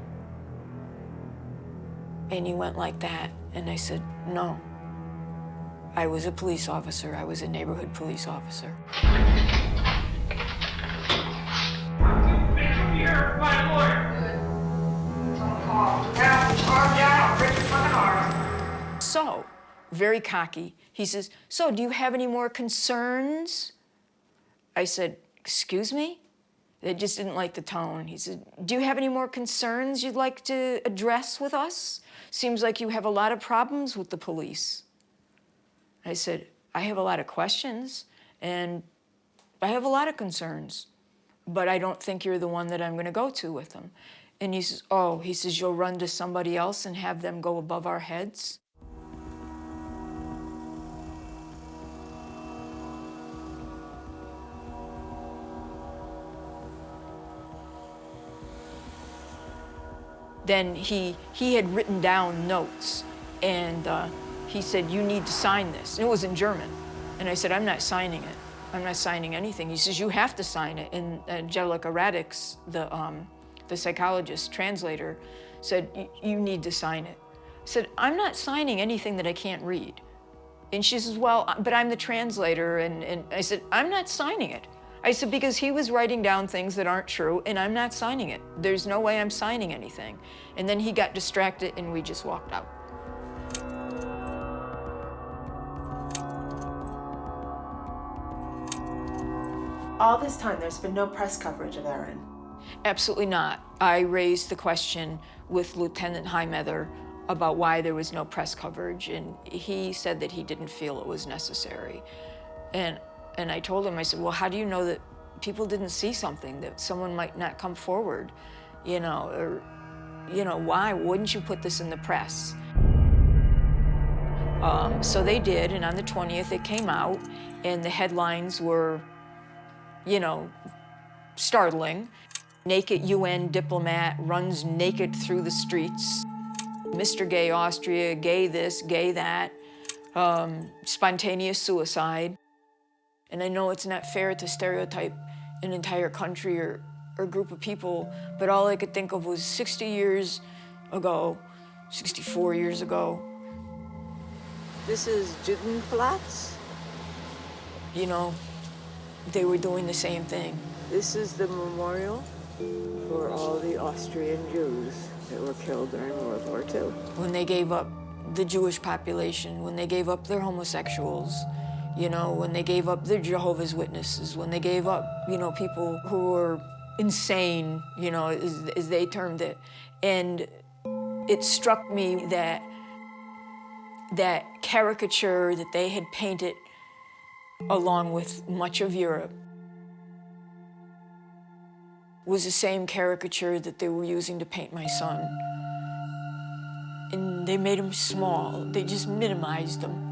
And he went like that, and I said, no. I was a police officer. I was a neighborhood police officer. Here, my lawyer. Charge out, rip your fucking arm. So, very cocky, he says, so do you have any more concerns? I said, excuse me? They just didn't like the tone. He said, do you have any more concerns you'd like to address with us? Seems like you have a lot of problems with the police. I said, I have a lot of questions, and I have a lot of concerns, but I don't think you're the one that I'm gonna go to with them. And he says, oh, he says, you'll run to somebody else and have them go above our heads? Then he had written down notes, and he said, you need to sign this. And it was in German. And I said, I'm not signing it. I'm not signing anything. He says, you have to sign it. And Angelica Radix, the psychologist, translator, said, you need to sign it. I said, I'm not signing anything that I can't read. And she says, well, but I'm the translator. And I said, I'm not signing it. I said, because he was writing down things that aren't true, and I'm not signing it. There's no way I'm signing anything. And then he got distracted, and we just walked out. All this time, there's been no press coverage of AERYN. Absolutely not. I raised the question with Lieutenant Heimetter about why there was no press coverage, and he said that he didn't feel it was necessary. And I told him, I said, well, how do you know that people didn't see something, that someone might not come forward, you know, or, you know, why wouldn't you put this in the press? So they did, and on the 20th it came out, and the headlines were, you know, startling. Naked UN diplomat runs naked through the streets. Mr. Gay Austria, gay this, gay that, spontaneous suicide. And I know it's not fair to stereotype an entire country or group of people, but all I could think of was 60 years ago, 64 years ago. This is Judenplatz. You know, they were doing the same thing. This is the memorial. for all the Austrian Jews that were killed during World War II. When they gave up the Jewish population, when they gave up their homosexuals, you know, when they gave up their Jehovah's Witnesses, when they gave up, you know, people who were insane, you know, as they termed it. And it struck me that that caricature that they had painted along with much of Europe was the same caricature that they were using to paint my son. And they made him small. They just minimized him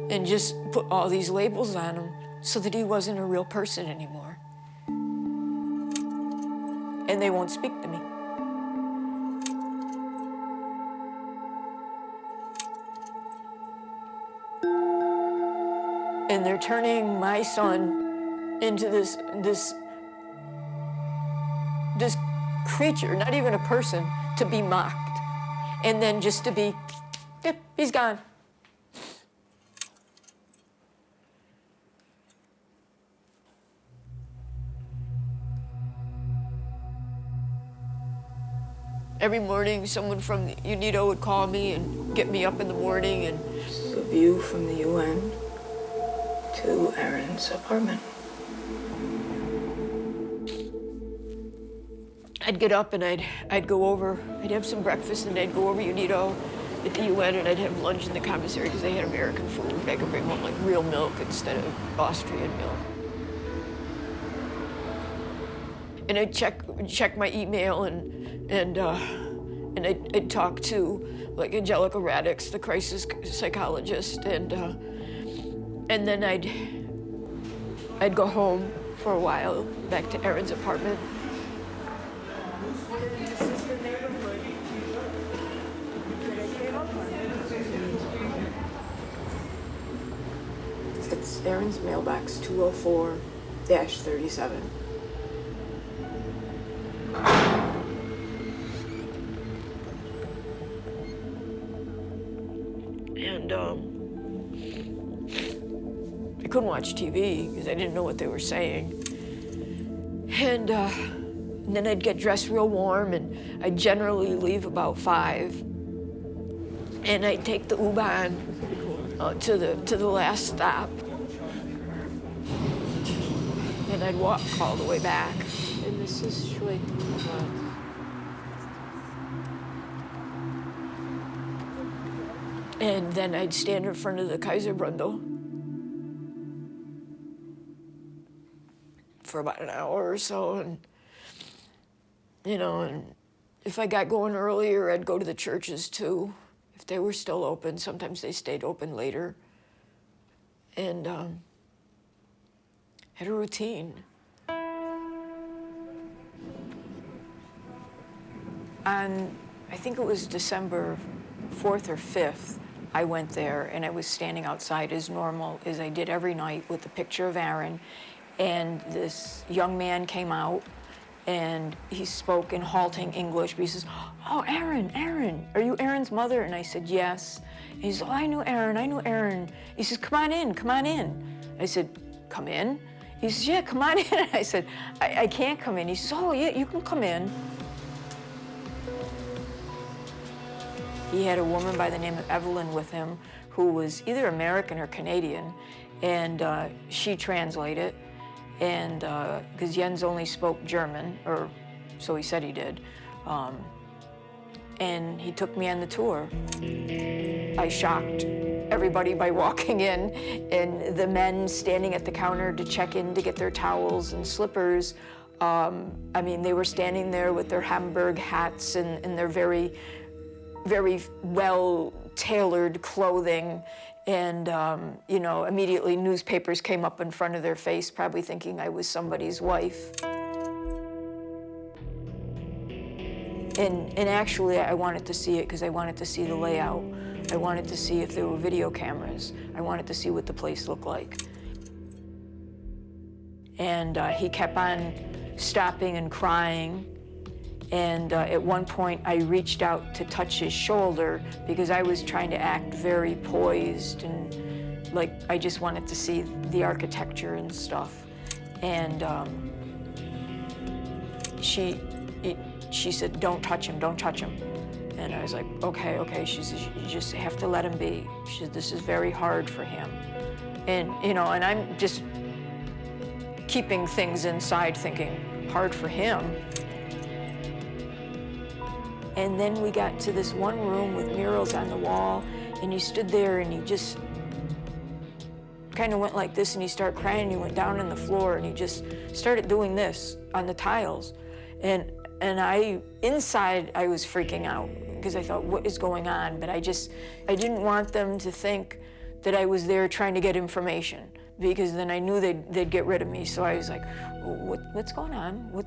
and just put all these labels on him so that he wasn't a real person anymore. And they won't speak to me. And they're turning my son into this creature, not even a person, to be mocked. And then just to be, yep, he's gone. Every morning, someone from UNIDO would call me and get me up in the morning. And this is a view from the UN to AERYN's apartment. I'd get up and I'd go over, I'd have some breakfast and I'd go over UNIDO at the UN and I'd have lunch in the commissary because they had American food. I could bring home like real milk instead of Austrian milk. And I'd check my email and I'd talk to like Angelica Radix, the crisis psychologist, and then I'd go home for a while, back to AERYN's apartment. This is the neighborhood that I came up on. It's AERYN's mailbox 204-37. And I couldn't watch TV because I didn't know what they were saying. And then I'd get dressed real warm, and I'd generally leave about 5. And I'd take the U-Bahn to the last stop. And I'd walk all the way back. And this is Schweikenwald. And then I'd stand in front of the Kaiserbrundel for about an hour or so, and you know, and if I got going earlier, I'd go to the churches too, if they were still open. Sometimes they stayed open later, and had a routine. On, I think it was December 4th or 5th, I went there and I was standing outside as normal as I did every night with a picture of AERYN, and this young man came out and he spoke in halting English, but he says, "Oh, AERYN, are you AERYN's mother?" And I said, "Yes." And he says, "Oh, I knew AERYN. He says, come on in. I said, "Come in?" He says, "Yeah, come on in." I said, I can't come in. He says, "Oh, yeah, you can come in." He had a woman by the name of Evelyn with him who was either American or Canadian, and she translated. And because Jens only spoke German, or so he said he did, and he took me on the tour. I shocked everybody by walking in, and the men standing at the counter to check in to get their towels and slippers. I mean, they were standing there with their Hamburg hats and their very, very well-tailored clothing. And, you know, immediately newspapers came up in front of their face, probably thinking I was somebody's wife. And actually, I wanted to see it because I wanted to see the layout. I wanted to see if there were video cameras. I wanted to see what the place looked like. And he kept on stopping and crying. And at one point, I reached out to touch his shoulder because I was trying to act very poised and like I just wanted to see the architecture and stuff. And she said, don't touch him, don't touch him. And I was like, okay, okay. She says, you just have to let him be. She said, this is very hard for him. And, you know, and I'm just keeping things inside thinking, hard for him. And then we got to this one room with murals on the wall, and he stood there and he just kind of went like this, and he started crying, and he went down on the floor, and he just started doing this on the tiles. And inside, I was freaking out, because I thought, what is going on? But I didn't want them to think that I was there trying to get information, because then I knew they'd get rid of me. So I was like, what's going on?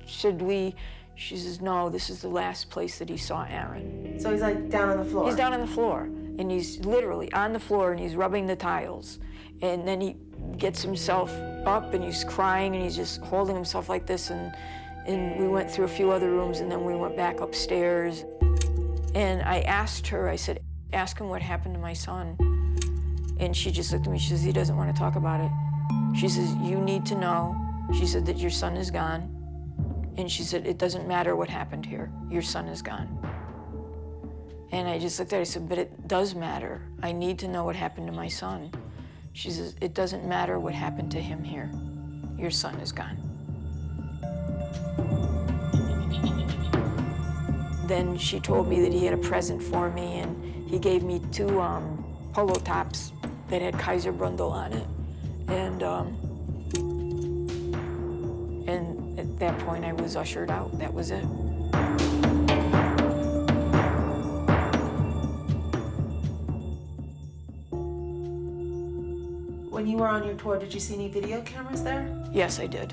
Should we? She says, no, this is the last place that he saw AERYN. So he's like down on the floor? He's down on the floor, and he's literally on the floor, and he's rubbing the tiles. And then he gets himself up, and he's crying, and he's just holding himself like this. And we went through a few other rooms, and then we went back upstairs. And I asked her, I said, ask him what happened to my son. And she just looked at me, she says, he doesn't want to talk about it. She says, you need to know, she said, that your son is gone. And she said, it doesn't matter what happened here, your son is gone. And I just looked at her, I said, but it does matter. I need to know what happened to my son. She says, it doesn't matter what happened to him here, your son is gone. Then she told me that he had a present for me, and he gave me 2 polo tops that had Kaiser Brundle on it. And at that point, I was ushered out. That was it. When you were on your tour, did you see any video cameras there? Yes, I did.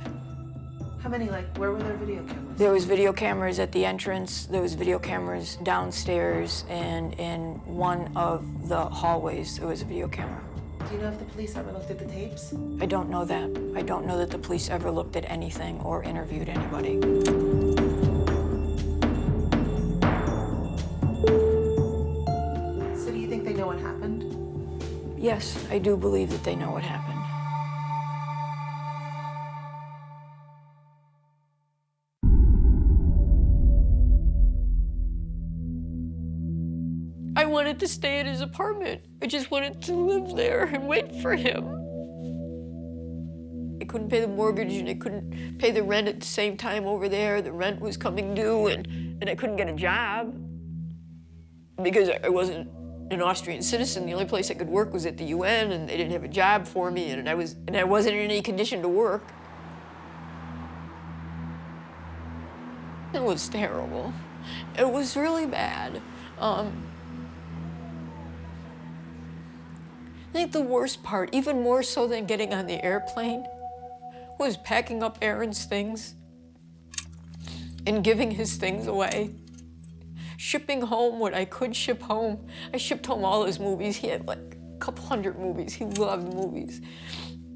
How many, like, where were there video cameras? There was video cameras at the entrance, there was video cameras downstairs, and in one of the hallways, there was a video camera. Do you know if the police ever looked at the tapes? I don't know that. I don't know that the police ever looked at anything or interviewed anybody. So do you think they know what happened? Yes, I do believe that they know what happened. I wanted to stay at his apartment. I just wanted to live there and wait for him. I couldn't pay the mortgage, and I couldn't pay the rent at the same time over there. The rent was coming due, and I couldn't get a job because I wasn't an Austrian citizen. The only place I could work was at the UN, and they didn't have a job for me, and I wasn't in any condition to work. It was terrible. It was really bad. I think the worst part, even more so than getting on the airplane, was packing up AERYN's things and giving his things away. Shipping home what I could ship home. I shipped home all his movies. He had like a couple hundred movies. He loved movies.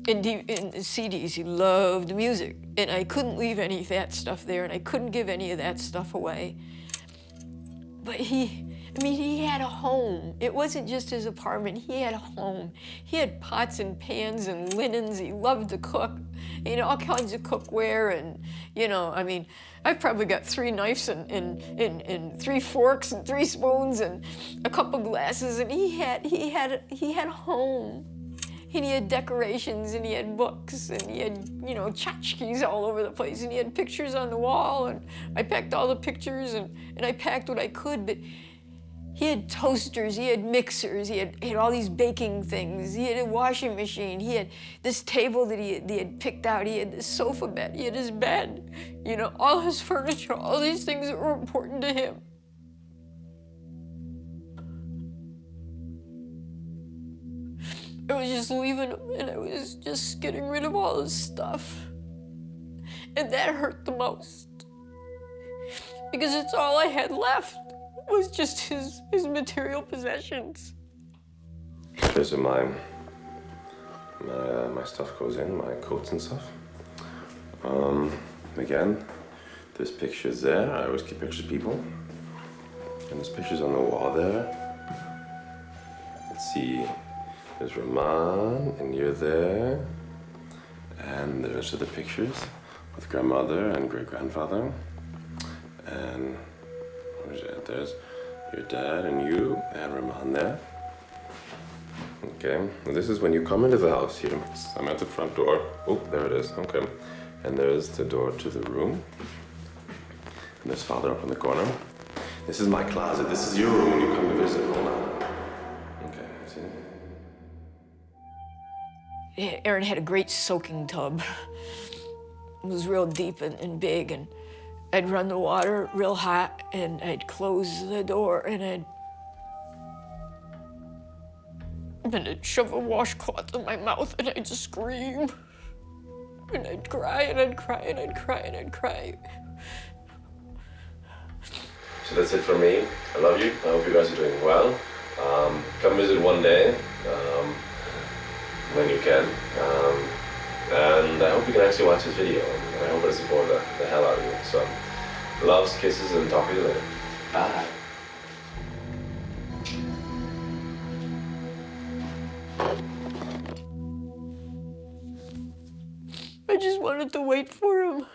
And CDs, he loved music. And I couldn't leave any of that stuff there, and I couldn't give any of that stuff away. But he had a home. It wasn't just his apartment, he had a home. He had pots and pans and linens. He loved to cook, you know, all kinds of cookware. And, you know, I mean, I've probably got 3 knives and 3 forks and 3 spoons and a couple glasses. And he had a home. And he had decorations, and he had books, and he had, you know, tchotchkes all over the place, and he had pictures on the wall, and I packed all the pictures, and I packed what I could, but he had toasters, he had mixers, he had all these baking things, he had a washing machine, he had this table that he had picked out, he had this sofa bed, he had his bed, you know, all his furniture, all these things that were important to him. I was just leaving him, and I was just getting rid of all his stuff. And that hurt the most. Because it's all I had left was just his material possessions. There's my stuff goes in, my coats and stuff. Again, there's pictures there. I always keep pictures of people. And there's pictures on the wall there. Let's see. There's Roman, and you're there. And the rest of the pictures with grandmother and great-grandfather. And where's that? There's your dad and you and Ramon there. Okay, well, this is when you come into the house here. I'm at the front door. Oh, there it is, okay. And there's the door to the room. And there's Father up in the corner. This is my closet. This is your room when you come to visit. Hold on. Okay, see? Yeah, AERYN had a great soaking tub. It was real deep and big, and I'd run the water real hot, and I'd close the door, and I'd shove a washcloth in my mouth, and I'd scream. And I'd cry, and I'd cry, and I'd cry, and I'd cry. So that's it for me. I love you. I hope you guys are doing well. Come visit one day, when you can. And I hope you can actually watch this video. And I hope it support the hell out of you. So, loves, kisses, and talk to you later. Bye. I just wanted to wait for him.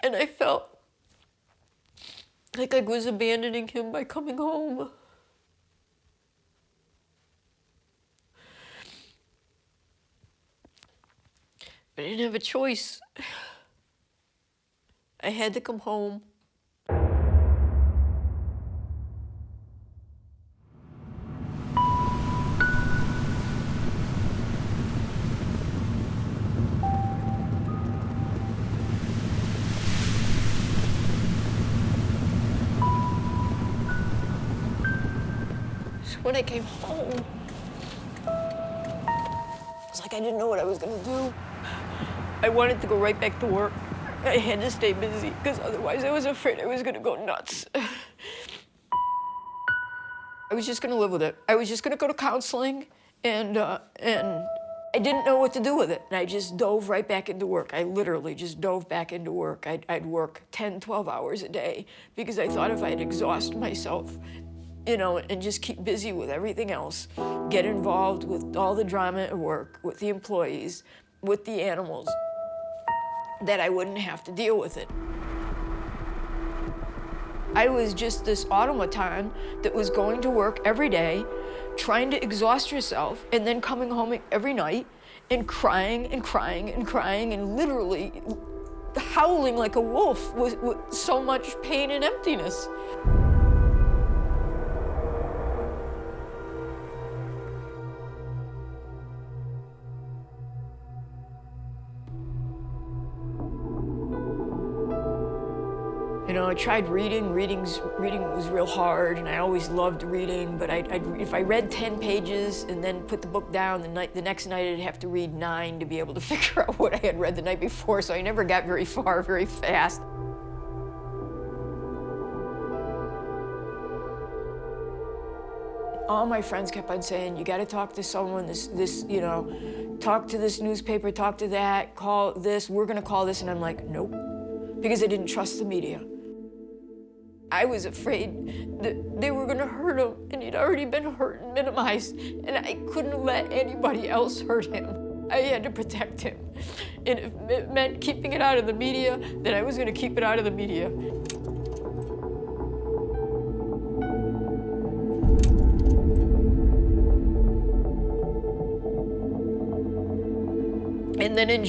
And I felt like I was abandoning him by coming home. But I didn't have a choice. I had to come home. When I came home, it was like I didn't know what I was gonna do. I wanted to go right back to work. I had to stay busy, because otherwise I was afraid I was gonna go nuts. I was just gonna live with it. I was just gonna go to counseling, and I didn't know what to do with it. And I just dove right back into work. I literally just dove back into work. I'd work 10, 12 hours a day, because I thought if I'd exhaust myself, you know, and just keep busy with everything else, get involved with all the drama at work, with the employees, with the animals, that I wouldn't have to deal with it. I was just this automaton that was going to work every day, trying to exhaust herself, and then coming home every night and crying and crying and crying and literally howling like a wolf with so much pain and emptiness. You know, I tried reading. Reading was real hard, and I always loved reading, but if I read 10 pages and then put the book down, the next night I'd have to read 9 to be able to figure out what I had read the night before, so I never got very far very fast. All my friends kept on saying, you gotta talk to someone, you know, talk to this newspaper, talk to that, call this, we're gonna call this, and I'm like, nope, because I didn't trust the media. I was afraid that they were gonna hurt him, and he'd already been hurt and minimized, and I couldn't let anybody else hurt him. I had to protect him. And if it meant keeping it out of the media, then I was gonna keep it out of the media. And then in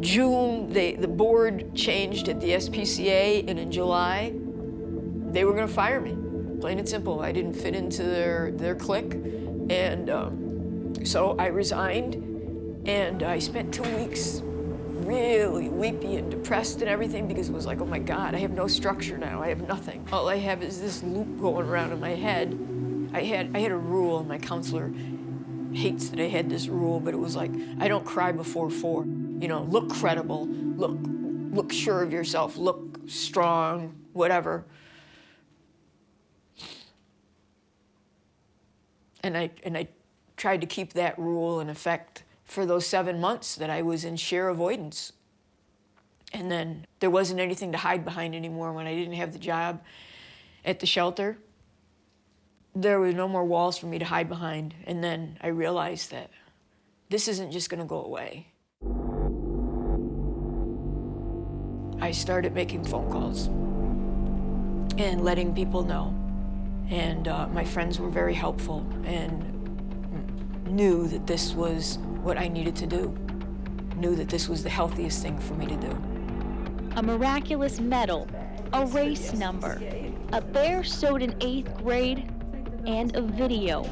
June, the board changed at the SPCA, and in July, they were gonna fire me, plain and simple. I didn't fit into their clique, and so I resigned, and I spent 2 weeks really weepy and depressed and everything, because it was like, oh my God, I have no structure now, I have nothing. All I have is this loop going around in my head. I had a rule, and my counselor hates that I had this rule, but it was like, I don't cry before 4. You know, look credible, look sure of yourself, look strong, whatever. And I tried to keep that rule in effect for those 7 months that I was in sheer avoidance. And then there wasn't anything to hide behind anymore when I didn't have the job at the shelter. There were no more walls for me to hide behind. And then I realized that this isn't just gonna go away. I started making phone calls and letting people know. And my friends were very helpful and knew that this was what I needed to do, knew that this was the healthiest thing for me to do. A miraculous medal, a race number, a bear sewed in 8th grade, and a video.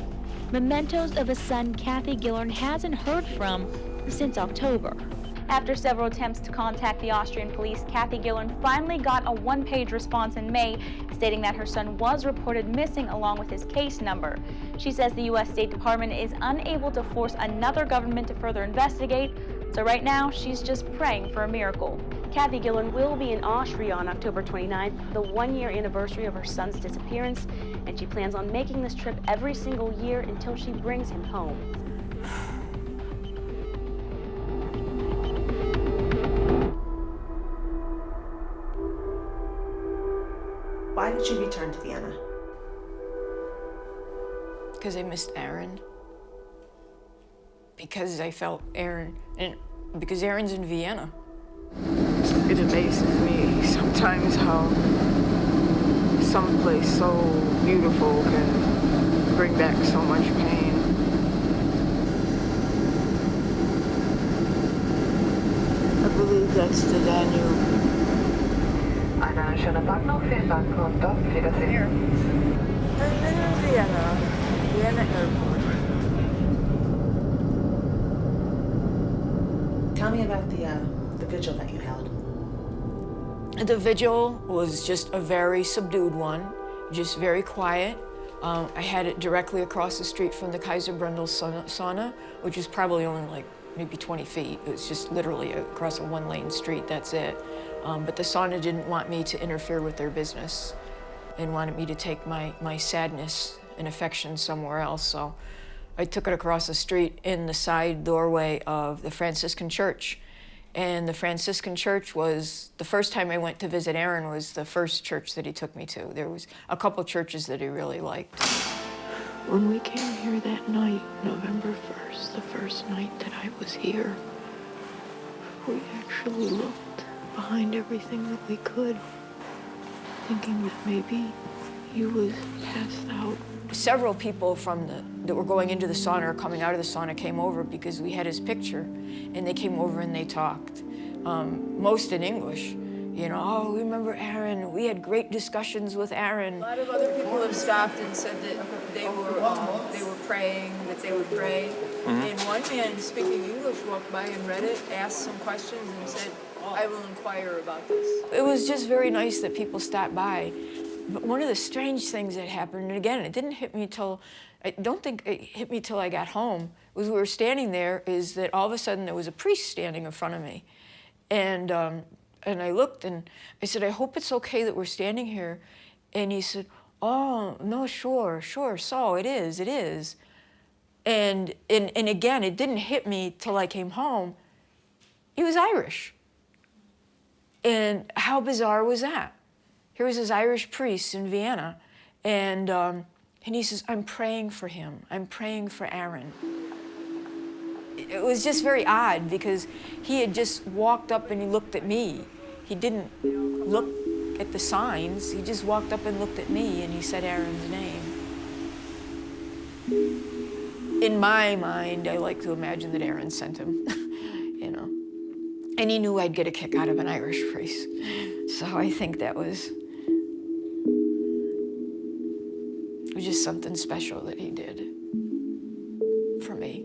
Mementos of a son Kathy Gillern hasn't heard from since October. After several attempts to contact the Austrian police, Kathy Gillern finally got a one-page response in May stating that her son was reported missing along with his case number. She says the U.S. State Department is unable to force another government to further investigate, so right now she's just praying for a miracle. Kathy Gillern will be in Austria on October 29th, the one-year anniversary of her son's disappearance, and she plans on making this trip every single year until she brings him home. Why did you return to Vienna? Because I missed AERYN. Because I felt AERYN, and because AERYN's in Vienna. It amazes me sometimes how someplace so beautiful can bring back so much pain. I believe that's the Danube. Einen schönen Tag noch, vielen Dank und auf Wiedersehen. Vienna Airport. Tell me about the vigil that you held. The vigil was just a very subdued one, just very quiet. I had it directly across the street from the Kaiser Brundle sauna, which is probably only like maybe 20 feet. It was just literally across a one-lane street, that's it. But the sauna didn't want me to interfere with their business and wanted me to take my sadness and affection somewhere else. So I took it across the street in the side doorway of the Franciscan church. And the Franciscan church was, the first time I went to visit AERYN was the first church that he took me to. There was a couple churches that he really liked. When we came here that night, November 1st, the first night that I was here, we actually looked behind everything that we could, thinking that maybe he was passed out. Several people from that were going into the sauna or coming out of the sauna came over because we had his picture, and they came over and they talked, most in English. You know, oh, we remember AERYN. We had great discussions with AERYN. A lot of other people have stopped and said that they were praying, that they would pray. And one man speaking English walked by and read it, asked some questions, and said, I will inquire about this. It was just very nice that people stopped by. But one of the strange things that happened, and again, it didn't hit me till, I don't think it hit me till I got home, was we were standing there, is that all of a sudden there was a priest standing in front of me. And I looked and I said, I hope it's okay that we're standing here. And he said, oh, no, sure, so it is. And again, it didn't hit me till I came home. He was Irish. And how bizarre was that? Here was this Irish priest in Vienna, and he says, I'm praying for him. I'm praying for AERYN. It was just very odd because he had just walked up and he looked at me. He didn't look at the signs. He just walked up and looked at me and he said AERYN's name. In my mind, I like to imagine that AERYN sent him, you know. And he knew I'd get a kick out of an Irish priest. So I think that was just something special that he did for me.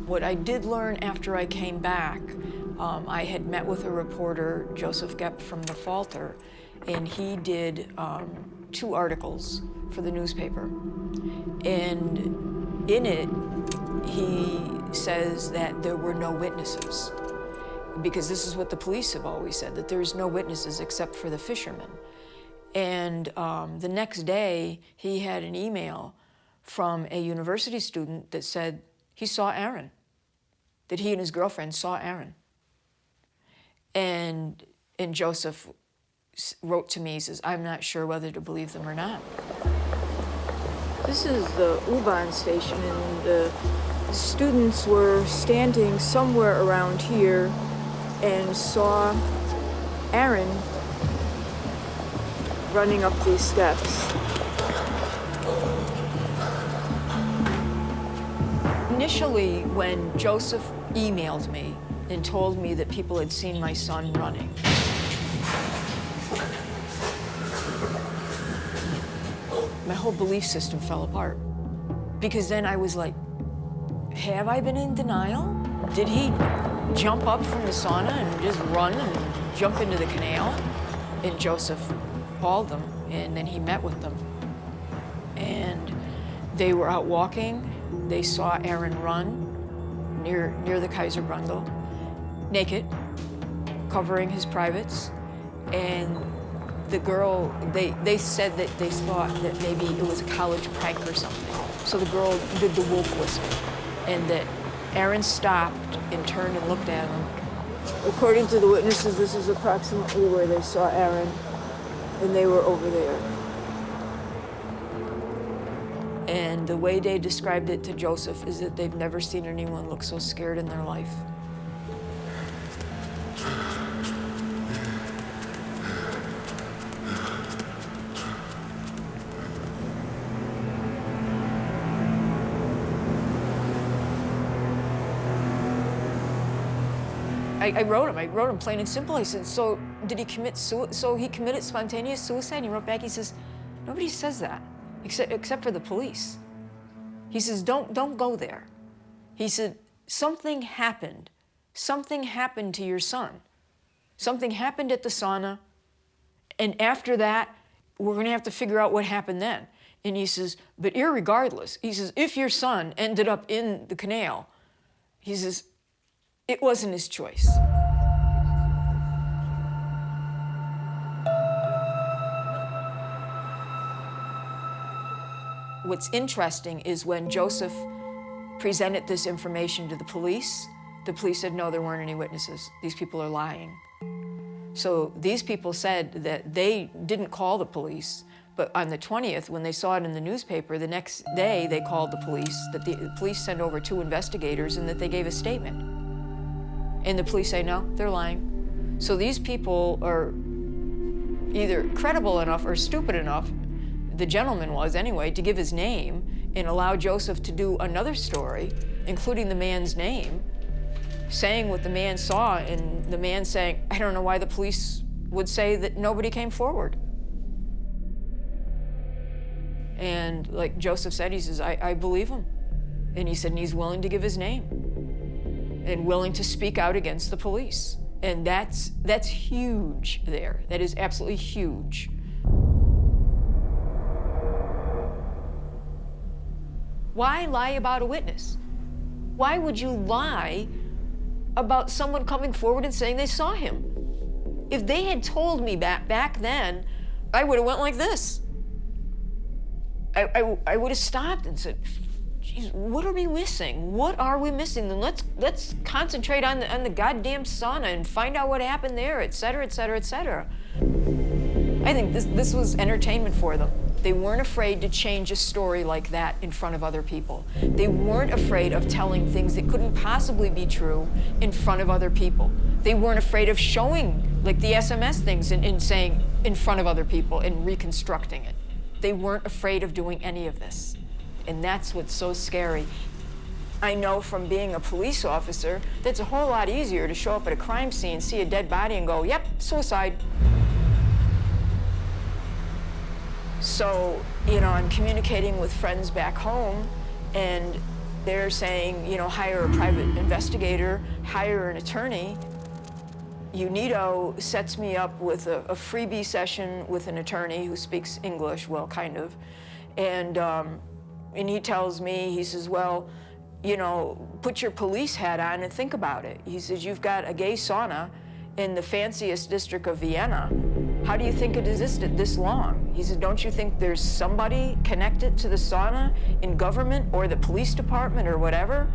What I did learn after I came back, I had met with a reporter, Joseph Gepp from The Falter, and he did 2 articles for the newspaper. And in it, he says that there were no witnesses. because this is what the police have always said, that there's no witnesses except for the fishermen. And the next day, he had an email from a university student that said he saw AERYN, that he and his girlfriend saw AERYN. And Joseph wrote to me, he says, I'm not sure whether to believe them or not. This is the U-Bahn station, and the students were standing somewhere around here and saw AERYN running up these steps. Initially, when Joseph emailed me and told me that people had seen my son running, my whole belief system fell apart. Because then I was like, have I been in denial? Did he jump up from the sauna and just run and jump into the canal? And Joseph called them, and then he met with them. And they were out walking. They saw AERYN run near the Kaiser Brundle, naked, covering his privates. And the girl, they said that they thought that maybe it was a college prank or something. So the girl did the wolf whistle, and that AERYN stopped and turned and looked at him. According to the witnesses, this is approximately where they saw AERYN, and they were over there. And the way they described it to Joseph is that they've never seen anyone look so scared in their life. I wrote him plain and simple. I said, so did he commit suicide? So he committed spontaneous suicide? And he wrote back, he says, nobody says that, except for the police. He says, don't go there. He said, something happened. Something happened to your son. Something happened at the sauna, and after that, we're gonna have to figure out what happened then. And he says, but irregardless, he says, if your son ended up in the canal, he says, it wasn't his choice. What's interesting is when Joseph presented this information to the police said, no, there weren't any witnesses. These people are lying. So these people said that they didn't call the police, but on the 20th, when they saw it in the newspaper, the next day they called the police, that the police sent over 2 investigators and that they gave a statement. And the police say, no, they're lying. So these people are either credible enough or stupid enough, the gentleman was anyway, to give his name and allow Joseph to do another story, including the man's name, saying what the man saw, and the man saying, I don't know why the police would say that nobody came forward. And like Joseph said, he says, I believe him. And he said, and he's willing to give his name and willing to speak out against the police. And that's huge there. That is absolutely huge. Why lie about a witness? Why would you lie about someone coming forward and saying they saw him? If they had told me back then, I would have went like this. I would have stopped and said, geez, what are we missing? What are we missing? Then let's concentrate on the goddamn sauna and find out what happened there, et cetera, et cetera, et cetera. I think this was entertainment for them. They weren't afraid to change a story like that in front of other people. They weren't afraid of telling things that couldn't possibly be true in front of other people. They weren't afraid of showing, like the SMS things and saying in front of other people and reconstructing it. They weren't afraid of doing any of this. And that's what's so scary. I know from being a police officer, that's a whole lot easier to show up at a crime scene, see a dead body and go, yep, suicide. So, I'm communicating with friends back home, and they're saying, hire a private investigator, hire an attorney. UNIDO sets me up with a freebie session with an attorney who speaks English, well, kind of. And he tells me, he says, well, you know, put your police hat on and think about it. He says, you've got a gay sauna in the fanciest district of Vienna. How do you think it existed this long? He said, don't you think there's somebody connected to the sauna in government or the police department or whatever?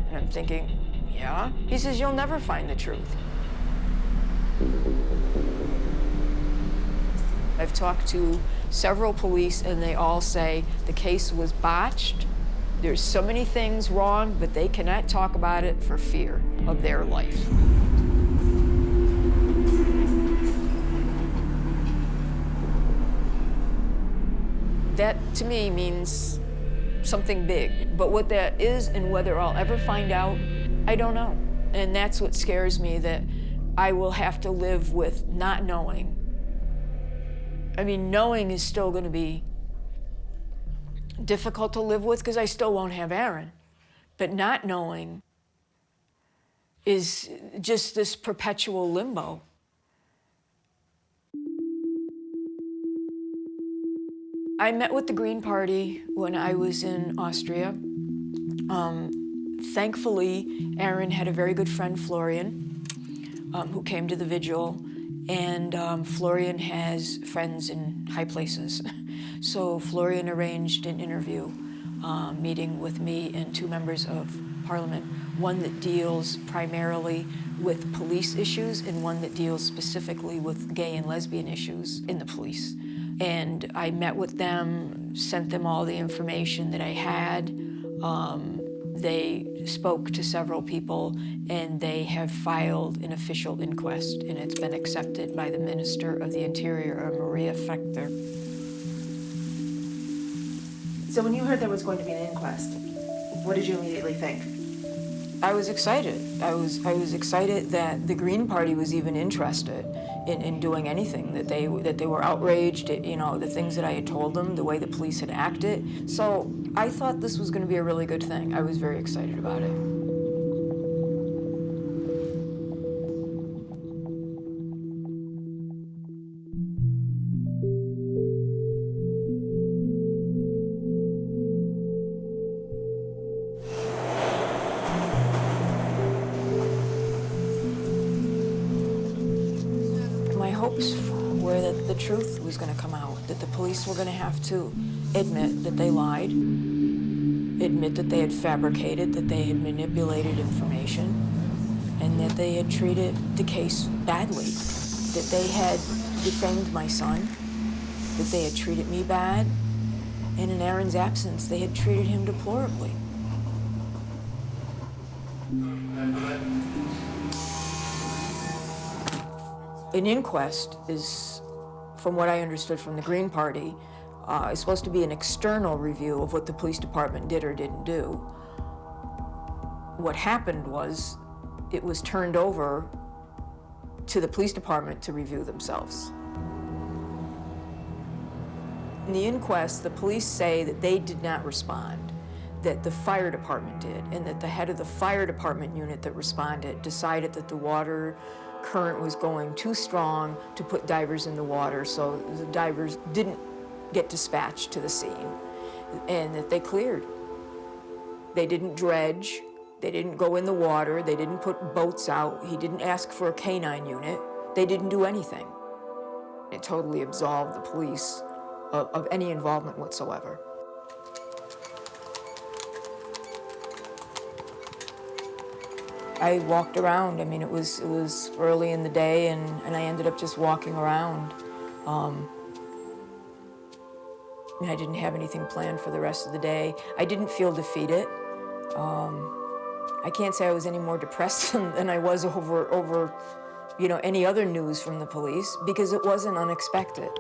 And I'm thinking, yeah. He says, you'll never find the truth. I've talked to several police and they all say the case was botched. There's so many things wrong, but they cannot talk about it for fear of their life. That, to me, means something big. But what that is and whether I'll ever find out, I don't know. And that's what scares me, that I will have to live with not knowing. I mean, knowing is still going to be difficult to live with because I still won't have AERYN. But not knowing is just this perpetual limbo. I met with the Green Party when I was in Austria. Thankfully, AERYN had a very good friend, Florian, who came to the vigil, and Florian has friends in high places. So Florian arranged an interview meeting with me and two members of Parliament, one that deals primarily with police issues and one that deals specifically with gay and lesbian issues in the police. And I met with them, sent them all the information that I had. They spoke to several people, and they have filed an official inquest, and it's been accepted by the Minister of the Interior, Maria Fechter. So when you heard there was going to be an inquest, what did you immediately think? I was excited. I was excited that the Green Party was even interested in doing anything, that they were outraged at, you know, the things that I had told them, the way the police had acted. So I thought this was going to be a really good thing. I was very excited about it. Were that the truth was going to come out, that the police were going to have to admit that they lied, admit that they had fabricated, that they had manipulated information, and that they had treated the case badly, that they had defamed my son, that they had treated me bad, and in AERYN's absence, they had treated him deplorably. An inquest is, from what I understood from the Green Party, is supposed to be an external review of what the police department did or didn't do. What happened was, it was turned over to the police department to review themselves. In the inquest, the police say that they did not respond, that the fire department did, and that the head of the fire department unit that responded decided that the water current was going too strong to put divers in the water, so the divers didn't get dispatched to the scene, and that they cleared. They didn't dredge, they didn't go in the water, they didn't put boats out, he didn't ask for a canine unit, they didn't do anything. It totally absolved the police of any involvement whatsoever. I walked around. I mean, it was early in the day, and I ended up just walking around. I didn't have anything planned for the rest of the day. I didn't feel defeated. I can't say I was any more depressed than I was over, you know, any other news from the police, because it wasn't unexpected.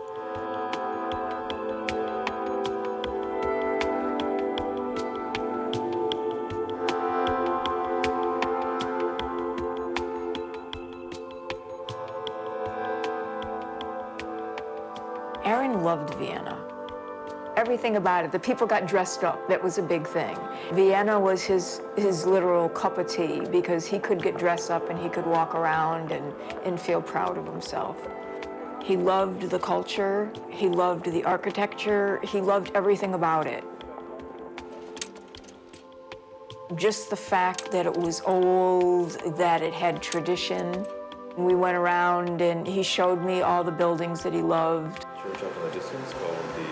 AERYN loved Vienna. Everything about it. The people got dressed up. That was a big thing. Vienna was his literal cup of tea, because he could get dressed up and he could walk around and feel proud of himself. He loved the culture. He loved the architecture. He loved everything about it. Just the fact that it was old, that it had tradition. We went around and he showed me all the buildings that he loved. Church up in the distance called the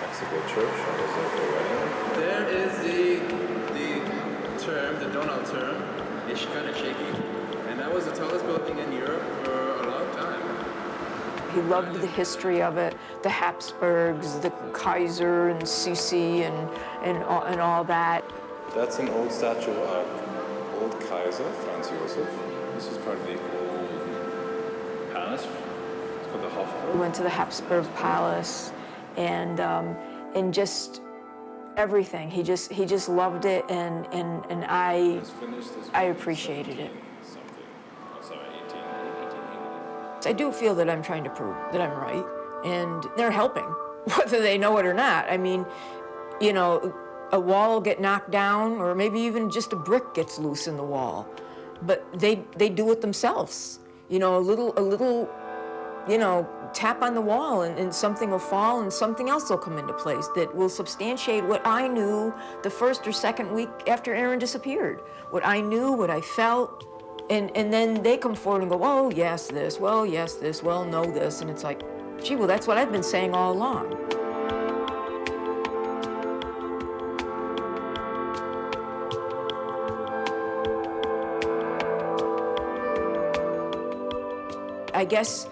Mexico Church. I was there for a wedding. There is the term, the Donald term, it's kind of shaky. And that was the tallest building in Europe for a long time. He loved the history of it, the Habsburgs, the Kaiser and Sisi and all that. That's an old statue of old Kaiser, Franz Josef. This is part of the old palace. It's called the Hofburg. We went to the Habsburg Palace and just everything. He just loved it and I appreciated it. I do feel that I'm trying to prove that I'm right, and they're helping, whether they know it or not. I mean, you know, a wall will get knocked down, or maybe even just a brick gets loose in the wall, but they do it themselves. You know, a little, you know, tap on the wall and something will fall and something else will come into place that will substantiate what I knew the first or second week after AERYN disappeared. What I knew, what I felt. And then they come forward and go, oh, yes, this, well, yes, this, well, no, this. And it's like, gee, well, that's what I've been saying all along. I guess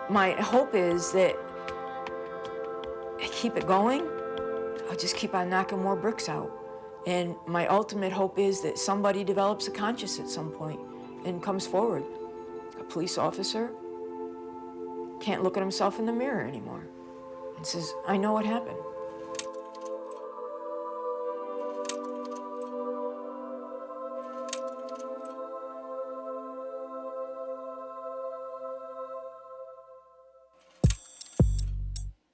my hope is that I keep it going. I'll just keep on knocking more bricks out. And my ultimate hope is that somebody develops a conscience at some point and comes forward. A police officer can't look at himself in the mirror anymore and says, I know what happened.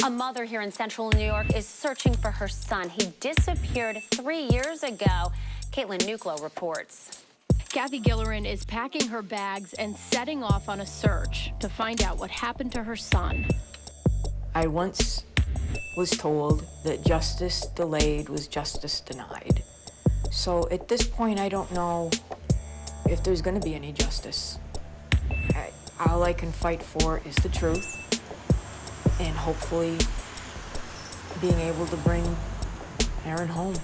A mother here in central New York is searching for her son. He disappeared 3 years ago. Caitlin Nuclo reports. Kathy Gillerin is packing her bags and setting off on a search to find out what happened to her son. I once was told that justice delayed was justice denied. So at this point, I don't know if there's going to be any justice. All I can fight for is the truth and hopefully being able to bring AERYN home.